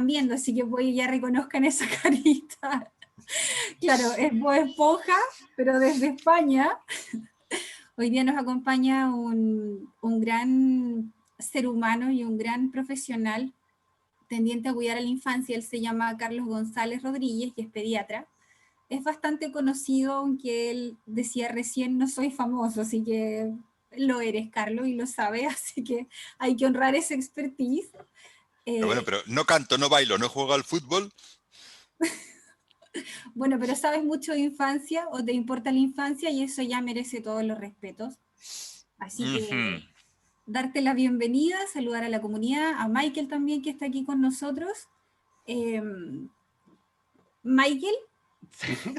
viendo, así que voy, ya reconozcan esa carita. Claro, es Bob Esponja, pero desde España. Hoy día nos acompaña un gran ser humano y un gran profesional tendiente a cuidar a la infancia. Él se llama Carlos González Rodríguez y es pediatra. Es bastante conocido, aunque él decía recién no soy famoso, así que lo eres, Carlos, y lo sabe, así que hay que honrar esa expertise. Pero bueno, pero no canto, no bailo, no juego al fútbol. Bueno, pero sabes mucho de infancia o te importa la infancia y eso ya merece todos los respetos. Así que darte la bienvenida, saludar a la comunidad, a Michael también que está aquí con nosotros. Michael.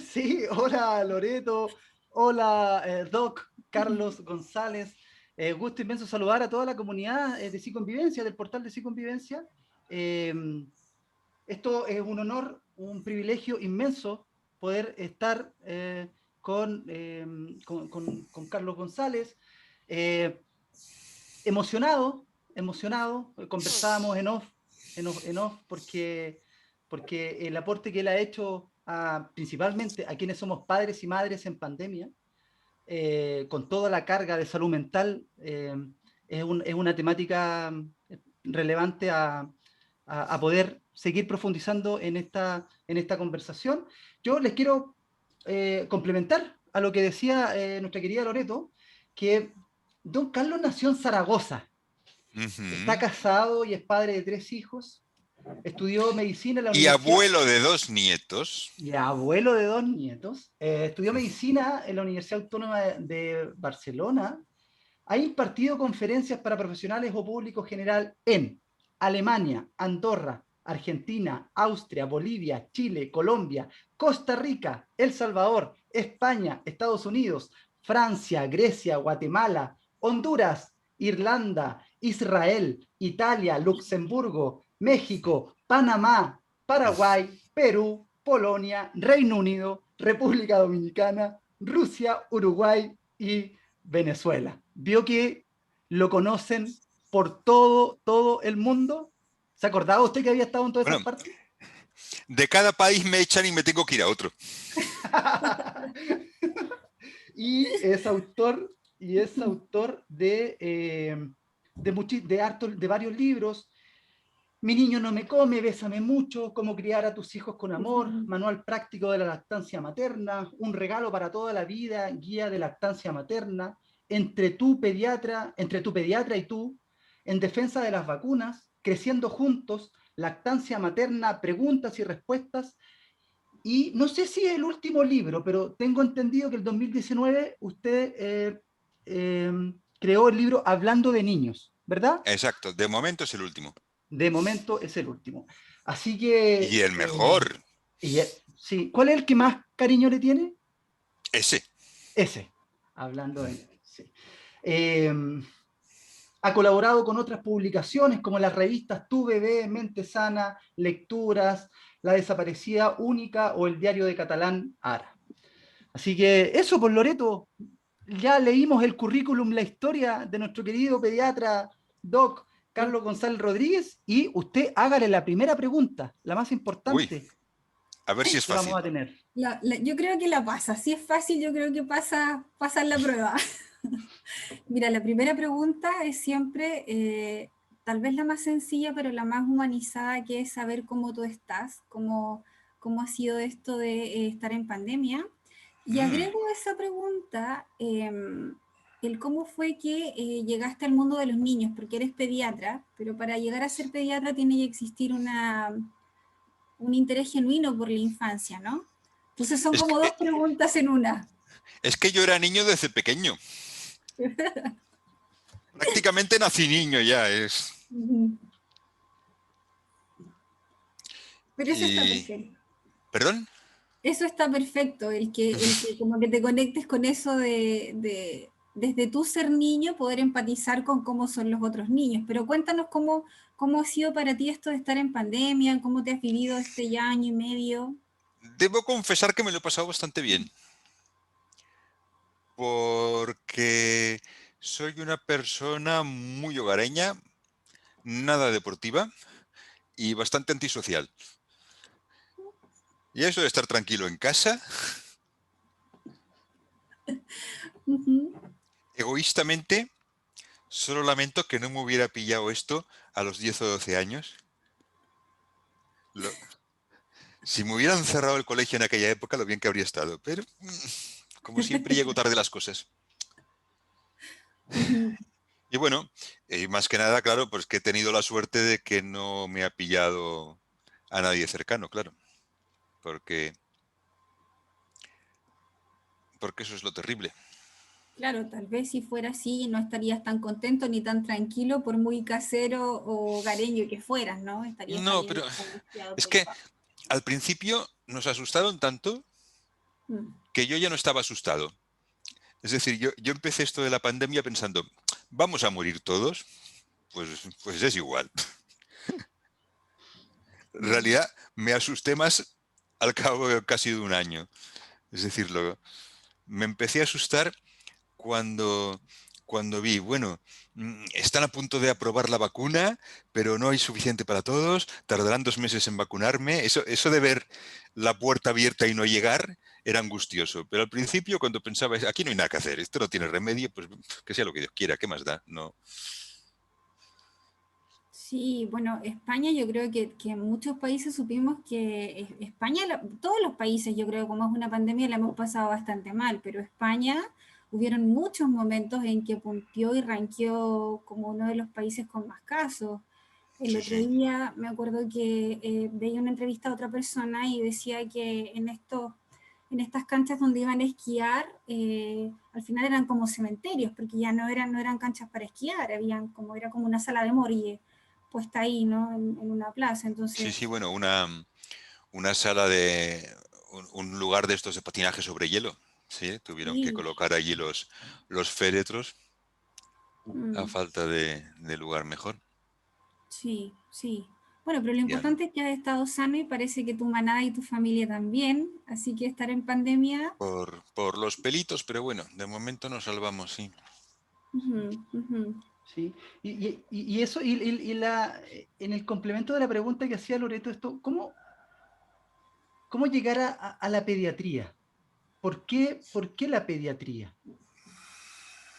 Sí, hola Loreto, hola Doc, Carlos González. Gusto inmenso saludar a toda la comunidad de Psiconvivencia, del portal de Psiconvivencia. Esto es un honor, un privilegio inmenso poder estar con Carlos González. Emocionado, conversábamos en off porque el aporte que él ha hecho principalmente a quienes somos padres y madres en pandemia, con toda la carga de salud mental, es una temática relevante a poder seguir profundizando en esta conversación. Yo les quiero complementar a lo que decía nuestra querida Loreto, que don Carlos nació en Zaragoza, está casado y es padre de 3 hijos, estudió medicina en la Y universidad. abuelo de 2 nietos. Y abuelo de 2 nietos. Estudió medicina en la Universidad Autónoma de Barcelona. Ha impartido conferencias para profesionales o público general en Alemania, Andorra, Argentina, Austria, Bolivia, Chile, Colombia, Costa Rica, El Salvador, España, Estados Unidos, Francia, Grecia, Guatemala, Honduras, Irlanda, Israel, Italia, Luxemburgo, México, Panamá, Paraguay, Perú, Polonia, Reino Unido, República Dominicana, Rusia, Uruguay y Venezuela. Vio que lo conocen por todo el mundo. ¿Se acordaba usted que había estado en todas esas partes? De cada país me echan y me tengo que ir a otro. Y es autor de varios libros. Mi niño no me come, bésame mucho, cómo criar a tus hijos con amor, manual práctico de la lactancia materna, un regalo para toda la vida, guía de lactancia materna, entre tu pediatra y tú, en defensa de las vacunas, creciendo juntos, lactancia materna, preguntas y respuestas. Y no sé si es el último libro, pero tengo entendido que el 2019 usted creó el libro Hablando de Niños, ¿verdad? Exacto, de momento es el último. De momento es el último. Así que... Y el mejor. Sí. ¿Cuál es el que más cariño le tiene? Ese. Hablando de... Sí. Ha colaborado con otras publicaciones como las revistas Tu Bebé, Mente Sana, Lecturas, La Desaparecida Única o el Diario de Catalán Ara. Así que eso, por Loreto, ya leímos el currículum, la historia de nuestro querido pediatra Doc Carlos González Rodríguez, y usted hágale la primera pregunta, la más importante. Uy, a ver si es fácil. Vamos a tener. Yo creo que la pasa. Si es fácil, yo creo que pasa la prueba. Mira, la primera pregunta es siempre, tal vez la más sencilla, pero la más humanizada, que es saber cómo tú estás, cómo ha sido esto de estar en pandemia. Y agrego a esa pregunta el cómo fue que llegaste al mundo de los niños, porque eres pediatra, pero para llegar a ser pediatra tiene que existir un interés genuino por la infancia, ¿no? Entonces son como 2 preguntas en una. Es que yo era niño desde pequeño. Prácticamente nací niño ya. Pero eso está perfecto. ¿Perdón? Eso está perfecto, el que como que te conectes con eso de desde tu ser niño poder empatizar con cómo son los otros niños. Pero cuéntanos cómo ha sido para ti esto de estar en pandemia, cómo te has vivido este ya año y medio. Debo confesar que me lo he pasado bastante bien. Porque soy una persona muy hogareña, nada deportiva, y bastante antisocial. Y eso de estar tranquilo en casa, egoístamente, solo lamento que no me hubiera pillado esto a los 10 o 12 años. Si me hubieran cerrado el colegio en aquella época, lo bien que habría estado. Pero, como siempre, llego tarde las cosas. Y bueno, más que nada, claro, pues que he tenido la suerte de que no me ha pillado a nadie cercano, claro. Porque eso es lo terrible. Claro, tal vez si fuera así no estarías tan contento ni tan tranquilo por muy casero o hogareño que fueras, ¿no? Estarías No, también pero angustiado es por el que papá. al principio nos asustaron tanto que yo ya no estaba asustado. Es decir, yo empecé esto de la pandemia pensando, ¿vamos a morir todos? Pues es igual. En realidad me asusté más al cabo de casi de un año. Es decir, me empecé a asustar cuando, cuando vi, bueno, están a punto de aprobar la vacuna, pero no hay suficiente para todos, tardarán 2 meses en vacunarme. Eso de ver la puerta abierta y no llegar era angustioso. Pero al principio, cuando pensaba, aquí no hay nada que hacer, esto no tiene remedio, pues que sea lo que Dios quiera, ¿qué más da? No. Sí, bueno, España yo creo que en muchos países supimos que España, todos los países yo creo como es una pandemia la hemos pasado bastante mal, pero España hubieron muchos momentos en que punteó y ranqueó como uno de los países con más casos. El Sí, otro sí. día me acuerdo que veía una entrevista a otra persona y decía que en estas canchas donde iban a esquiar, al final eran como cementerios, porque ya no eran canchas para esquiar, era como una sala de morgue puesta ahí, ¿no? En una plaza. Sí, Entonces, sí, bueno, una sala un lugar de estos de patinaje sobre hielo. Sí, tuvieron que sí, colocar allí los féretros a mm, falta de lugar mejor. sí, sí. Bueno, pero lo Ya, importante es que has estado sano y parece que tu manada y tu familia también, así que estar en pandemia. por los pelitos, pero bueno, de momento nos salvamos, sí. Ujú, ujú. Sí, y eso, en el complemento de la pregunta que hacía Loreto, esto, ¿cómo llegar a la pediatría? ¿Por qué la pediatría?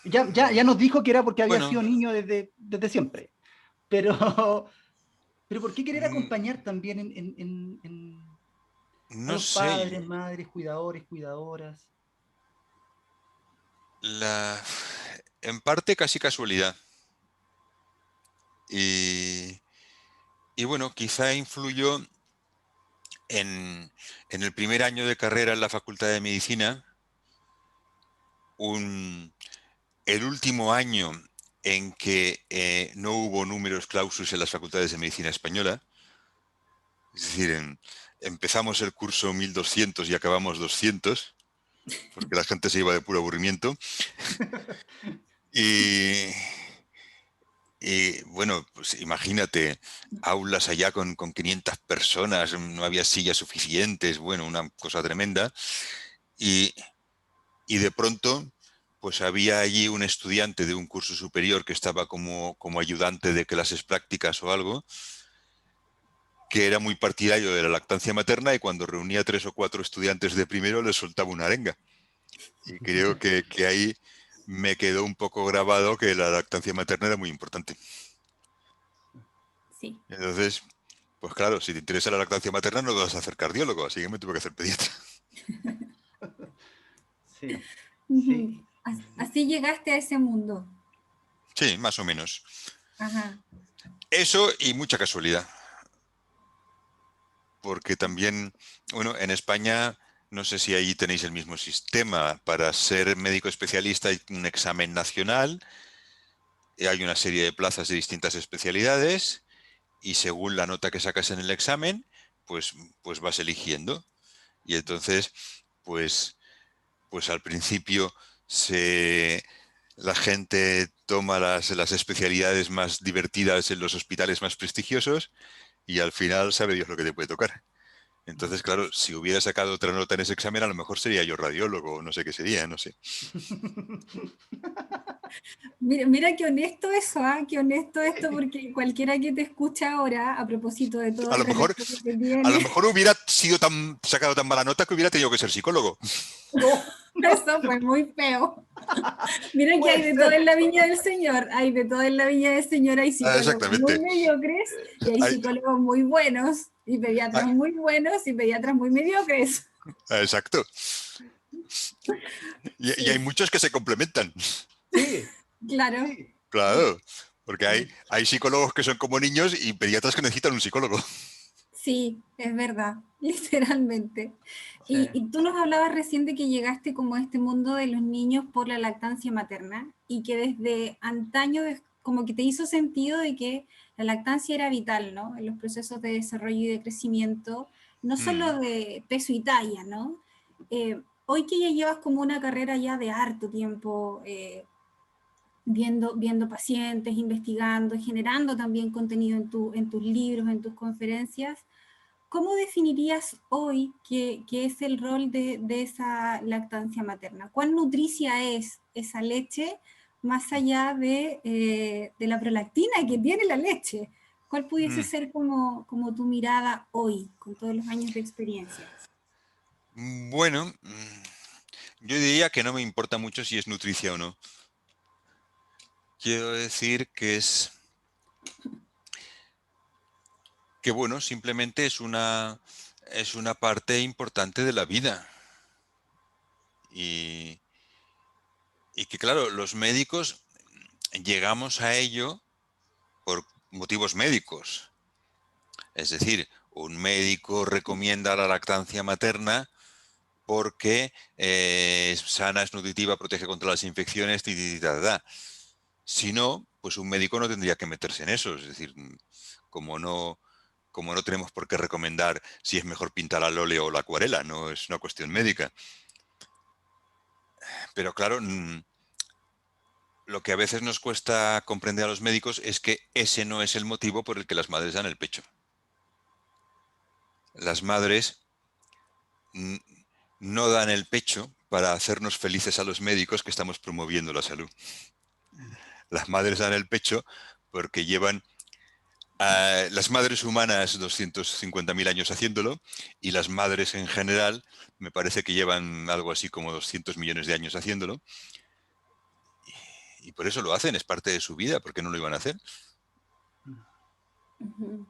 Ya nos dijo que era porque había Bueno, sido niño desde siempre, pero, pero ¿por qué querer mm, acompañar también a no los sé, padres, madres, cuidadores, cuidadoras? la, en parte casi casualidad. Y, y bueno, quizá influyó en el primer año de carrera en la Facultad de Medicina, el último año en que no hubo números clausus en las facultades de medicina española. Es decir, empezamos el curso 1200 y acabamos 200, porque la gente se iba de puro aburrimiento. Y, bueno, pues imagínate, aulas allá con 500 personas, no había sillas suficientes, bueno, una cosa tremenda. Y, y de pronto, pues había allí un estudiante de un curso superior que estaba como ayudante de clases prácticas o algo, que era muy partidario de la lactancia materna y cuando reunía 3 o 4 estudiantes de primero les soltaba una arenga. Y creo que ahí me quedó un poco grabado que la lactancia materna era muy importante. Sí. Entonces, pues claro, si te interesa la lactancia materna no vas a hacer cardiólogo, así que me tuve que hacer pediatra. Sí, sí. Ujú. Así llegaste a ese mundo. Sí, más o menos. Ajá. Eso y mucha casualidad, porque también, bueno, en España, no sé si ahí tenéis el mismo sistema. Para ser médico especialista hay un examen nacional, y hay una serie de plazas de distintas especialidades y según la nota que sacas en el examen, pues, pues vas eligiendo. Y entonces, pues, pues al principio la gente toma las especialidades más divertidas en los hospitales más prestigiosos y al final sabe Dios lo que te puede tocar. Entonces, claro, si hubiera sacado otra nota en ese examen, a lo mejor sería yo radiólogo o no sé qué sería, no sé. Mira qué honesto eso, ¿ah? Qué honesto esto, porque cualquiera que te escucha ahora, a propósito de todo A el lo mejor, repertorio que a lo tiene, mejor hubiera sido sacado tan mala nota que hubiera tenido que ser psicólogo. No, eso fue muy feo. Mira que hay puede de todo ser. en la viña del Señor, hay de todo en la viña del Señor, hay Ah, psicólogos muy exactamente. mediocres y hay Hay- psicólogos muy buenos y hay- pediatras muy buenos y pediatras muy mediocres. exacto. Y hay Sí, muchos que se complementan. Sí, claro, sí, Claro, sí, porque sí, hay psicólogos que son como niños y pediatras que necesitan un psicólogo. sí, es verdad, literalmente. sí. Y tú nos hablabas recién de que llegaste como a este mundo de los niños por la lactancia materna y que desde antaño como que te hizo sentido de que la lactancia era vital, ¿no? En los procesos de desarrollo y de crecimiento, no Mm, solo de peso y talla, ¿no? Hoy que ya llevas como una carrera ya de harto tiempo, viendo pacientes, investigando, generando también contenido en tus libros, en tus conferencias, ¿cómo definirías hoy qué es el rol de esa lactancia materna? ¿Cuán nutricia es esa leche más allá de la prolactina que tiene la leche? ¿Cuál pudiese mm. ser como tu mirada hoy, con todos los años de experiencia? Bueno, yo diría que no me importa mucho si es nutricia o no. Quiero decir que bueno, simplemente es una parte importante de la vida. Y, y que claro, los médicos llegamos a ello por motivos médicos. Es decir, un médico recomienda la lactancia materna porque es sana, es nutritiva, protege contra las infecciones, Si no, pues un médico no tendría que meterse en eso. Es decir, como no, como no tenemos por qué recomendar si es mejor pintar al óleo o la acuarela, no es una cuestión médica. Pero claro, lo que a veces nos cuesta comprender a los médicos es que ese no es el motivo por el que las madres dan el pecho. Las madres mm, no dan el pecho para hacernos felices a los médicos que estamos promoviendo la salud. Las madres dan el pecho porque llevan las madres humanas 250.000 años haciéndolo y las madres en general me parece que llevan algo así como 200 millones de años haciéndolo y por eso lo hacen, es parte de su vida, ¿por qué no lo iban a hacer? Ujú.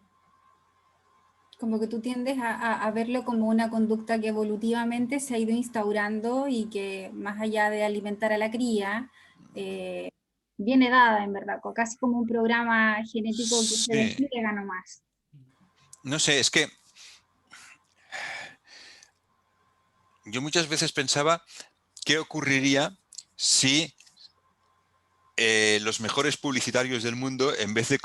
Como que tú tiendes a verlo como una conducta que evolutivamente se ha ido instaurando y que más allá de alimentar a la cría, eh, viene dada en verdad, casi como un programa genético que se Sí, despliega nomás. no sé, es que yo muchas veces pensaba qué ocurriría si los mejores publicitarios del mundo, en vez de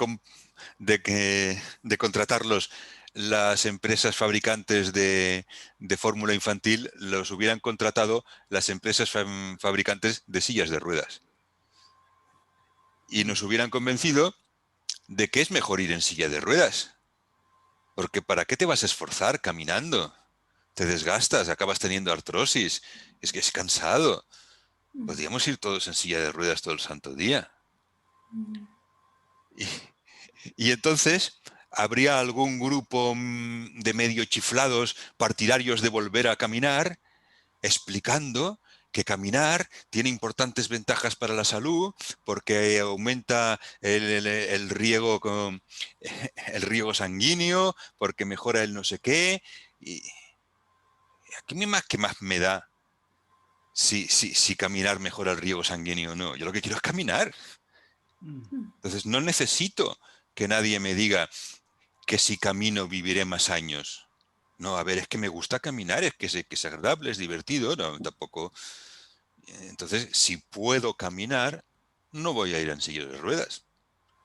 contratarlos las empresas fabricantes de fórmula infantil, los hubieran contratado las empresas fabricantes de sillas de ruedas. Y nos hubieran convencido de que es mejor ir en silla de ruedas. Porque ¿para qué te vas a esforzar caminando? Te desgastas, acabas teniendo artrosis. Es que es cansado. Podríamos ir todos en silla de ruedas todo el santo día. Y, y entonces habría algún grupo de medio chiflados partidarios de volver a caminar, explicando que caminar tiene importantes ventajas para la salud porque aumenta el riego sanguíneo, porque mejora el no sé qué. Y aquí ¿qué más me da si caminar mejora el riego sanguíneo o no? Yo lo que quiero es caminar. Entonces no necesito que nadie me diga que si camino viviré más años. No, a ver, es que me gusta caminar, es que es agradable, es divertido, no, tampoco. Entonces, si puedo caminar, no voy a ir en silla de ruedas.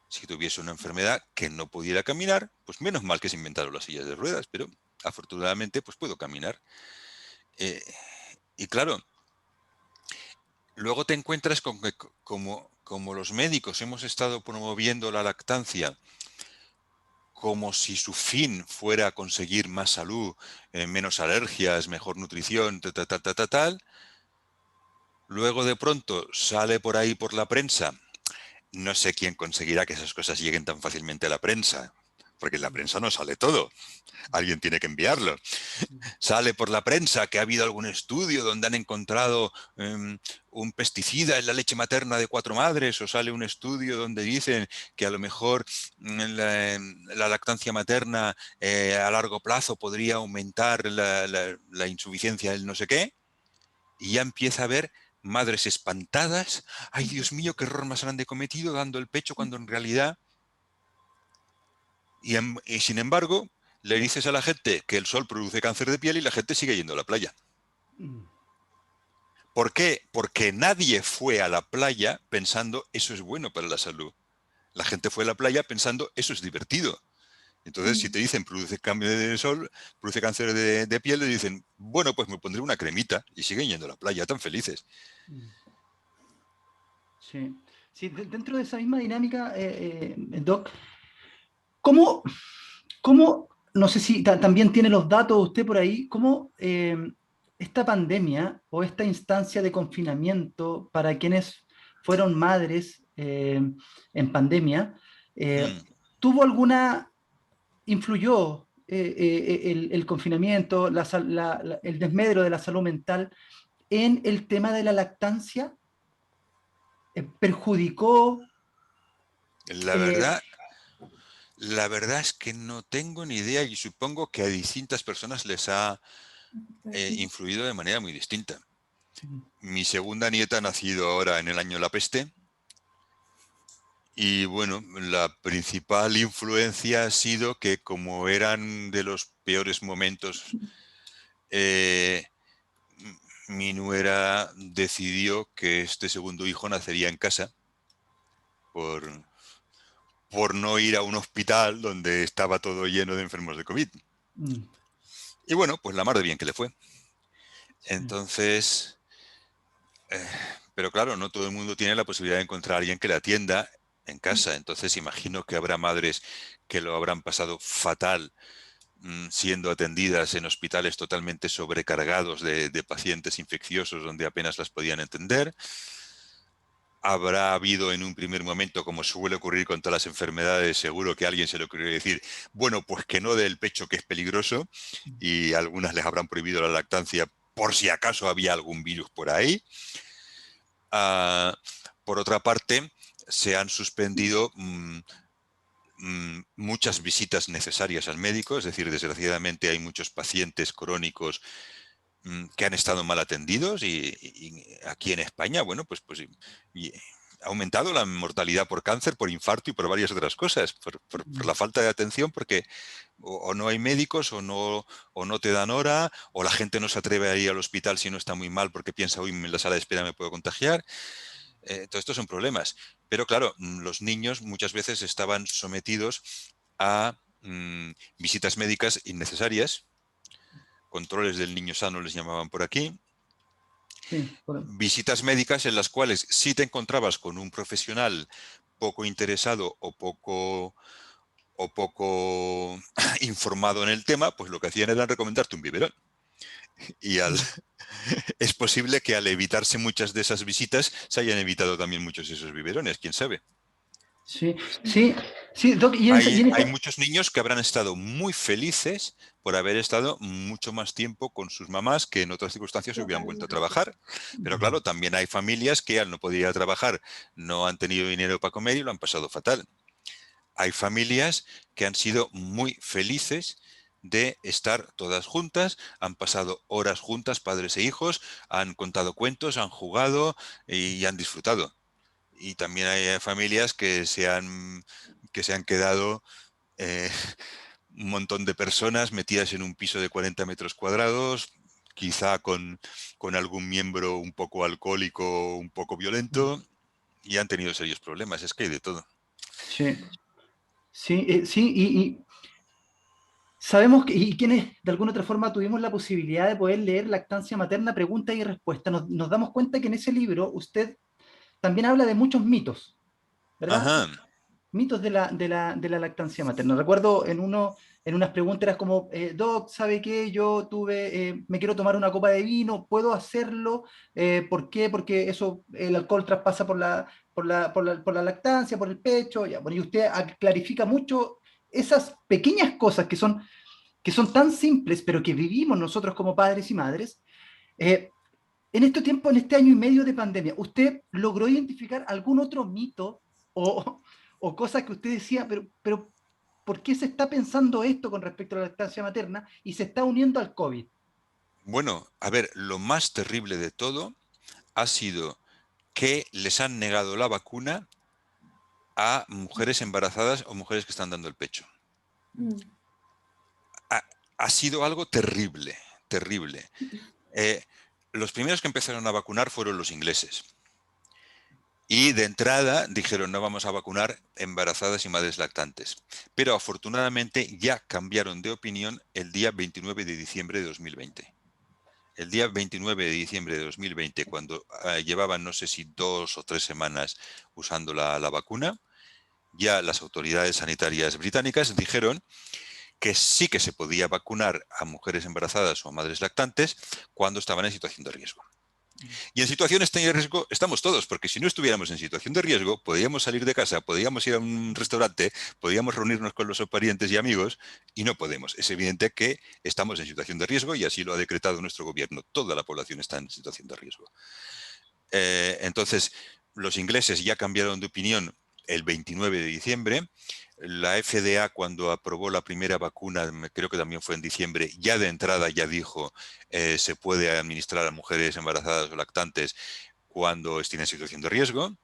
Si tuviese una enfermedad que no pudiera caminar, pues menos mal que se inventaron las sillas de ruedas, pero afortunadamente pues puedo caminar. Eh, y claro, luego te encuentras con que como los médicos hemos estado promoviendo la lactancia como si su fin fuera conseguir más salud, menos alergias, mejor nutrición, tal, luego de pronto sale por ahí por la prensa. No sé quién conseguirá que esas cosas lleguen tan fácilmente a la prensa, porque en la prensa no sale todo. Alguien tiene que enviarlo. Sale por la prensa que ha habido algún estudio donde han encontrado un pesticida en la leche materna de 4 madres, o sale un estudio donde dicen que a lo mejor la lactancia materna a largo plazo podría aumentar la insuficiencia del no sé qué, y ya empieza a haber madres espantadas. Ay, Dios mío, qué error más grande he cometido dando el pecho cuando en realidad... Y sin embargo, le dices a la gente que el sol produce cáncer de piel y la gente sigue yendo a la playa. ¿Por qué? Porque nadie fue a la playa pensando eso es bueno para la salud. La gente fue a la playa pensando eso es divertido. Entonces, si te dicen produce cambio de sol, produce cáncer de piel, le dicen, bueno, pues me pondré una cremita y siguen yendo a la playa tan felices. Sí, sí, dentro de esa misma dinámica, Doc, ¿cómo, no sé si también tiene los datos usted por ahí, cómo esta pandemia o esta instancia de confinamiento para quienes fueron madres en pandemia, Mm. tuvo alguna, influyó el confinamiento, el desmedro de la salud mental en el tema de la lactancia? ¿Perjudicó? La eh, verdad, la verdad es que no tengo ni idea y supongo que a distintas personas les ha influido de manera muy distinta. Mi segunda nieta ha nacido ahora en el año de la peste y bueno, la principal influencia ha sido que como eran de los peores momentos, eh, mi nuera decidió que este segundo hijo nacería en casa por, por no ir a un hospital donde estaba todo lleno de enfermos de COVID. mm, Y bueno, pues la mar de bien que le fue. sí, Entonces, pero claro, no todo el mundo tiene la posibilidad de encontrar a alguien que la atienda en casa. Entonces, imagino que habrá madres que lo habrán pasado fatal siendo atendidas en hospitales totalmente sobrecargados de pacientes infecciosos donde apenas las podían entender. Habrá habido en un primer momento, como suele ocurrir con todas las enfermedades, seguro que a alguien se le ocurrió decir, bueno, pues que no dé el pecho, que es peligroso, y algunas les habrán prohibido la lactancia por si acaso había algún virus por ahí. Por otra parte, se han suspendido muchas visitas necesarias al médico, es decir, desgraciadamente hay muchos pacientes crónicos que han estado mal atendidos y aquí en España, bueno, pues y ha aumentado la mortalidad por cáncer, por infarto y por varias otras cosas, por la falta de atención, porque o no hay médicos o no te dan hora, o la gente no se atreve a ir al hospital si no está muy mal porque piensa, uy, en la sala de espera me puedo contagiar. Todo esto son problemas. Pero claro, los niños muchas veces estaban sometidos a visitas médicas innecesarias, controles del niño sano les llamaban por aquí, sí, visitas médicas en las cuales si te encontrabas con un profesional poco interesado o poco informado en el tema, pues lo que hacían era recomendarte un biberón. Y es posible que al evitarse muchas de esas visitas se hayan evitado también muchos de esos biberones, quién sabe. sí, sí, sí, Doc, Hay muchos niños que habrán estado muy felices por haber estado mucho más tiempo con sus mamás que en otras circunstancias hubieran vuelto a Totalmente. trabajar. Pero claro, también hay familias que al no poder ir a trabajar no han tenido dinero para comer y lo han pasado fatal. Hay familias que han sido muy felices de estar todas juntas, han pasado horas juntas, padres e hijos, han contado cuentos, han jugado y han disfrutado. Y también hay familias que se han quedado eh, un montón de personas metidas en un piso de 40 metros cuadrados, quizá con algún miembro un poco alcohólico, un poco violento, y han tenido serios problemas. Es que hay de todo. sí, sí, sí, y sabemos que, y quienes de alguna otra forma tuvimos la posibilidad de poder leer Lactancia Materna, pregunta y respuesta, nos damos cuenta que en ese libro usted también habla de muchos mitos, ¿verdad? Ajá. mitos de la lactancia materna. Recuerdo en unas preguntas era como, Doc, ¿sabe qué? Yo me quiero tomar una copa de vino, ¿puedo hacerlo? ¿Por qué? Porque el alcohol traspasa por la lactancia, por el pecho. Ya, bueno, y usted clarifica mucho esas pequeñas cosas que son tan simples, pero que vivimos nosotros como padres y madres. En este tiempo, en este año y medio de pandemia, ¿usted logró identificar algún otro mito o, o cosas que usted decía, pero ¿por qué se está pensando esto con respecto a la lactancia materna y se está uniendo al COVID? Bueno, a ver, lo más terrible de todo ha sido que les han negado la vacuna a mujeres embarazadas o mujeres que están dando el pecho. Mm. Ha sido algo terrible, terrible. Los primeros que empezaron a vacunar fueron los ingleses. Y de entrada dijeron, no vamos a vacunar embarazadas y madres lactantes. Pero afortunadamente ya cambiaron de opinión el día 29 de diciembre de 2020. El día 29 de diciembre de 2020, cuando llevaban no sé si 2 o 3 semanas usando la vacuna, ya las autoridades sanitarias británicas dijeron que sí que se podía vacunar a mujeres embarazadas o a madres lactantes cuando estaban en situación de riesgo. Y en situaciones de riesgo estamos todos, porque si no estuviéramos en situación de riesgo, podríamos salir de casa, podríamos ir a un restaurante, podríamos reunirnos con los parientes y amigos, y no podemos. Es evidente que estamos en situación de riesgo y así lo ha decretado nuestro gobierno. Toda la población está en situación de riesgo. Entonces, los ingleses ya cambiaron de opinión el 29 de diciembre. La FDA, cuando aprobó la primera vacuna, creo que también fue en diciembre, ya de entrada ya dijo se puede administrar a mujeres embarazadas o lactantes cuando estén en situación de riesgo.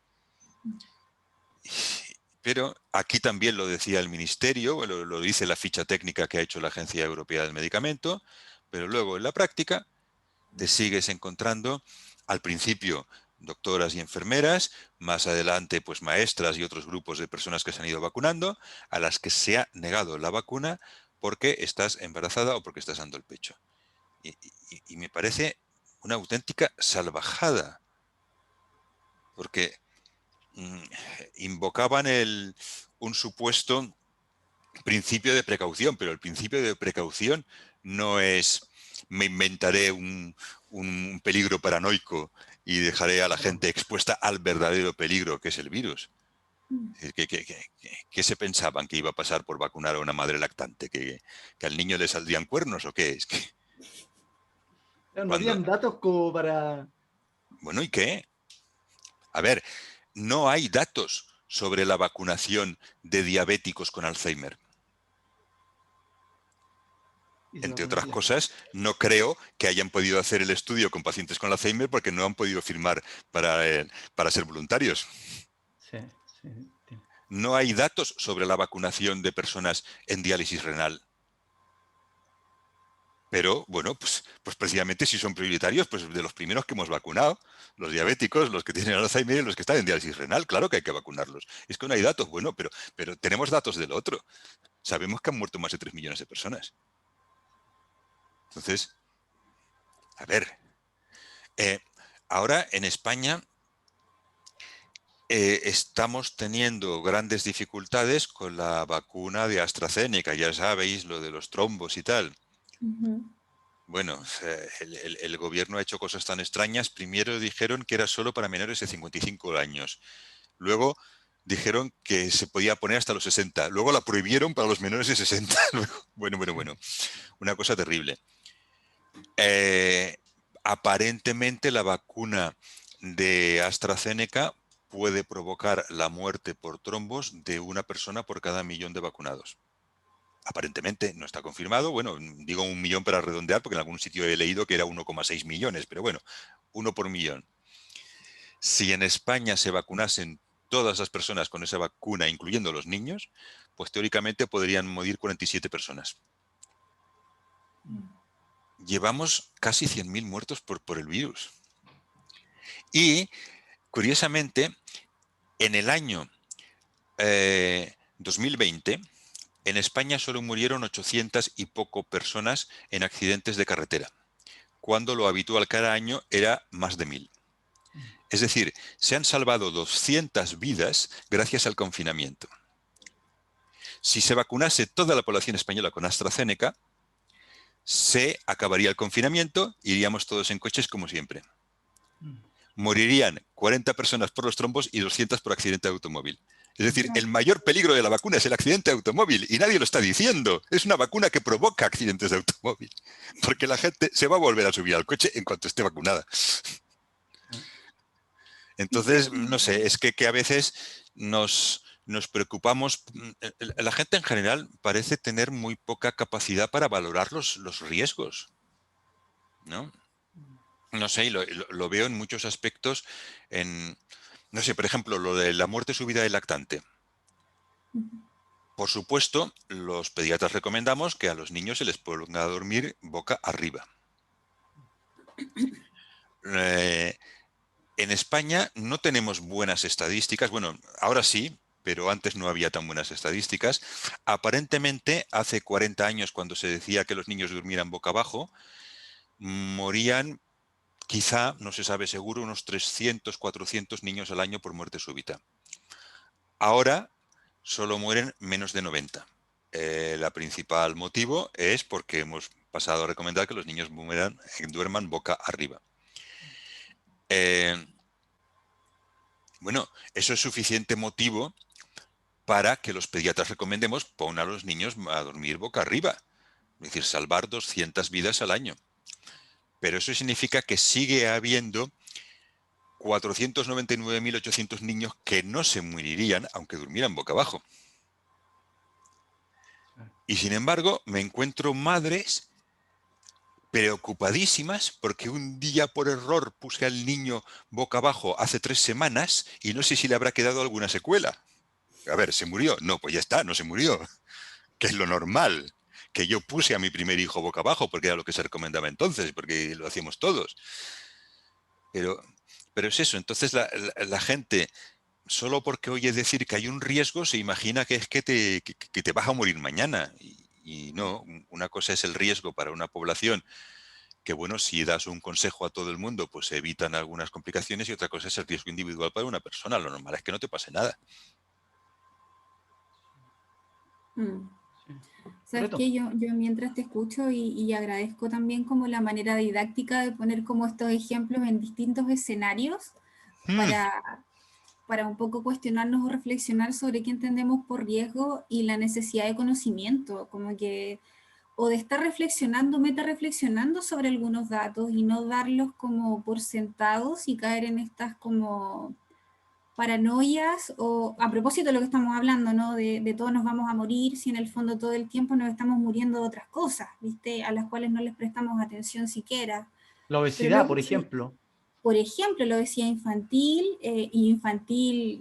Pero aquí también lo decía el Ministerio, lo dice la ficha técnica que ha hecho la Agencia Europea del Medicamento, pero luego en la práctica te sigues encontrando al principio doctoras y enfermeras, más adelante pues maestras y otros grupos de personas que se han ido vacunando, a las que se ha negado la vacuna porque estás embarazada o porque estás dando el pecho. Y me parece una auténtica salvajada, porque invocaban un supuesto principio de precaución, pero el principio de precaución no es me inventaré un peligro paranoico y dejaré a la gente expuesta al verdadero peligro que es el virus. ¿Qué se pensaban que iba a pasar por vacunar a una madre lactante? ¿Que al niño le saldrían cuernos o qué? Es que No habían datos como para... Bueno, ¿y qué? A ver, no hay datos sobre la vacunación de diabéticos con Alzheimer. Entre otras cosas, no creo que hayan podido hacer el estudio con pacientes con Alzheimer porque no han podido firmar para ser voluntarios. Sí. No hay datos sobre la vacunación de personas en diálisis renal. Pero, bueno, pues precisamente si son prioritarios, pues de los primeros que hemos vacunado, los diabéticos, los que tienen Alzheimer y los que están en diálisis renal, claro que hay que vacunarlos. Es que no hay datos, bueno, pero tenemos datos del otro. Sabemos que han muerto más de 3 millones de personas. Entonces, a ver, ahora en España estamos teniendo grandes dificultades con la vacuna de AstraZeneca, ya sabéis, lo de los trombos y tal. Bueno, el gobierno ha hecho cosas tan extrañas. Primero dijeron que era solo para menores de 55 años. Luego dijeron que se podía poner hasta los 60. Luego la prohibieron para los menores de 60. Bueno. Una cosa terrible. Aparentemente la vacuna de AstraZeneca puede provocar la muerte por trombos de una persona por cada 1.000.000 de vacunados. Aparentemente no está confirmado, bueno, digo 1.000.000 para redondear, porque en algún sitio he leído que era 1,6 millones, pero bueno, 1 por 1.000.000. Si en España se vacunasen todas las personas con esa vacuna, incluyendo los niños, pues teóricamente podrían morir 47 personas. Llevamos casi 100.000 muertos por el virus. Y, curiosamente, en el año 2020, en España solo murieron 800 y poco personas en accidentes de carretera, cuando lo habitual cada año era más de 1.000. Es decir, se han salvado 200 vidas gracias al confinamiento. Si se vacunase toda la población española con AstraZeneca, se acabaría el confinamiento, iríamos todos en coches como siempre. Morirían 40 personas por los trombos y 200 por accidente de automóvil. Es decir, el mayor peligro de la vacuna es el accidente de automóvil y nadie lo está diciendo. Es una vacuna que provoca accidentes de automóvil, porque la gente se va a volver a subir al coche en cuanto esté vacunada. Entonces, no sé, es que a veces nos preocupamos. La gente en general parece tener muy poca capacidad para valorar los riesgos, ¿no? No sé, y lo veo en muchos aspectos. No sé, por ejemplo, lo de la muerte súbita del lactante. Por supuesto, los pediatras recomendamos que a los niños se les ponga a dormir boca arriba. En España no tenemos buenas estadísticas. Bueno, ahora sí, pero antes no había tan buenas estadísticas. Aparentemente, hace 40 años, cuando se decía que los niños durmieran boca abajo, morían, quizá, no se sabe seguro, unos 300, 400 niños al año por muerte súbita. Ahora solo mueren menos de 90. El principal motivo es porque hemos pasado a recomendar que los niños duerman boca arriba. Bueno, eso es suficiente motivo para que los pediatras recomendemos poner a los niños a dormir boca arriba. Es decir, salvar 200 vidas al año. Pero eso significa que sigue habiendo 499.800 niños que no se morirían aunque durmieran boca abajo. Y sin embargo, me encuentro madres preocupadísimas porque un día por error puse al niño boca abajo hace 3 semanas y no sé si le habrá quedado alguna secuela. A ver, ¿se murió? No, pues ya está, no se murió. Que es lo normal. Que yo puse a mi primer hijo boca abajo porque era lo que se recomendaba entonces, porque lo hacíamos todos. Pero es eso, entonces la gente, solo porque oye decir que hay un riesgo, se imagina que es que te vas a morir mañana. Y no, una cosa es el riesgo para una población, que bueno, si das un consejo a todo el mundo, pues se evitan algunas complicaciones, y otra cosa es el riesgo individual para una persona. Lo normal es que no te pase nada. ¿Sabes qué? Yo mientras te escucho y agradezco también como la manera didáctica de poner como estos ejemplos en distintos escenarios para un poco cuestionarnos o reflexionar sobre qué entendemos por riesgo y la necesidad de conocimiento, como que, o de estar reflexionando, meta-reflexionando sobre algunos datos y no darlos como por sentados y caer en estas como paranoias, o a propósito de lo que estamos hablando, ¿no? De todos nos vamos a morir, si en el fondo todo el tiempo nos estamos muriendo de otras cosas, ¿viste? A las cuales no les prestamos atención siquiera. La Pero obesidad, luego, por ejemplo. por ejemplo, lo decía infantil,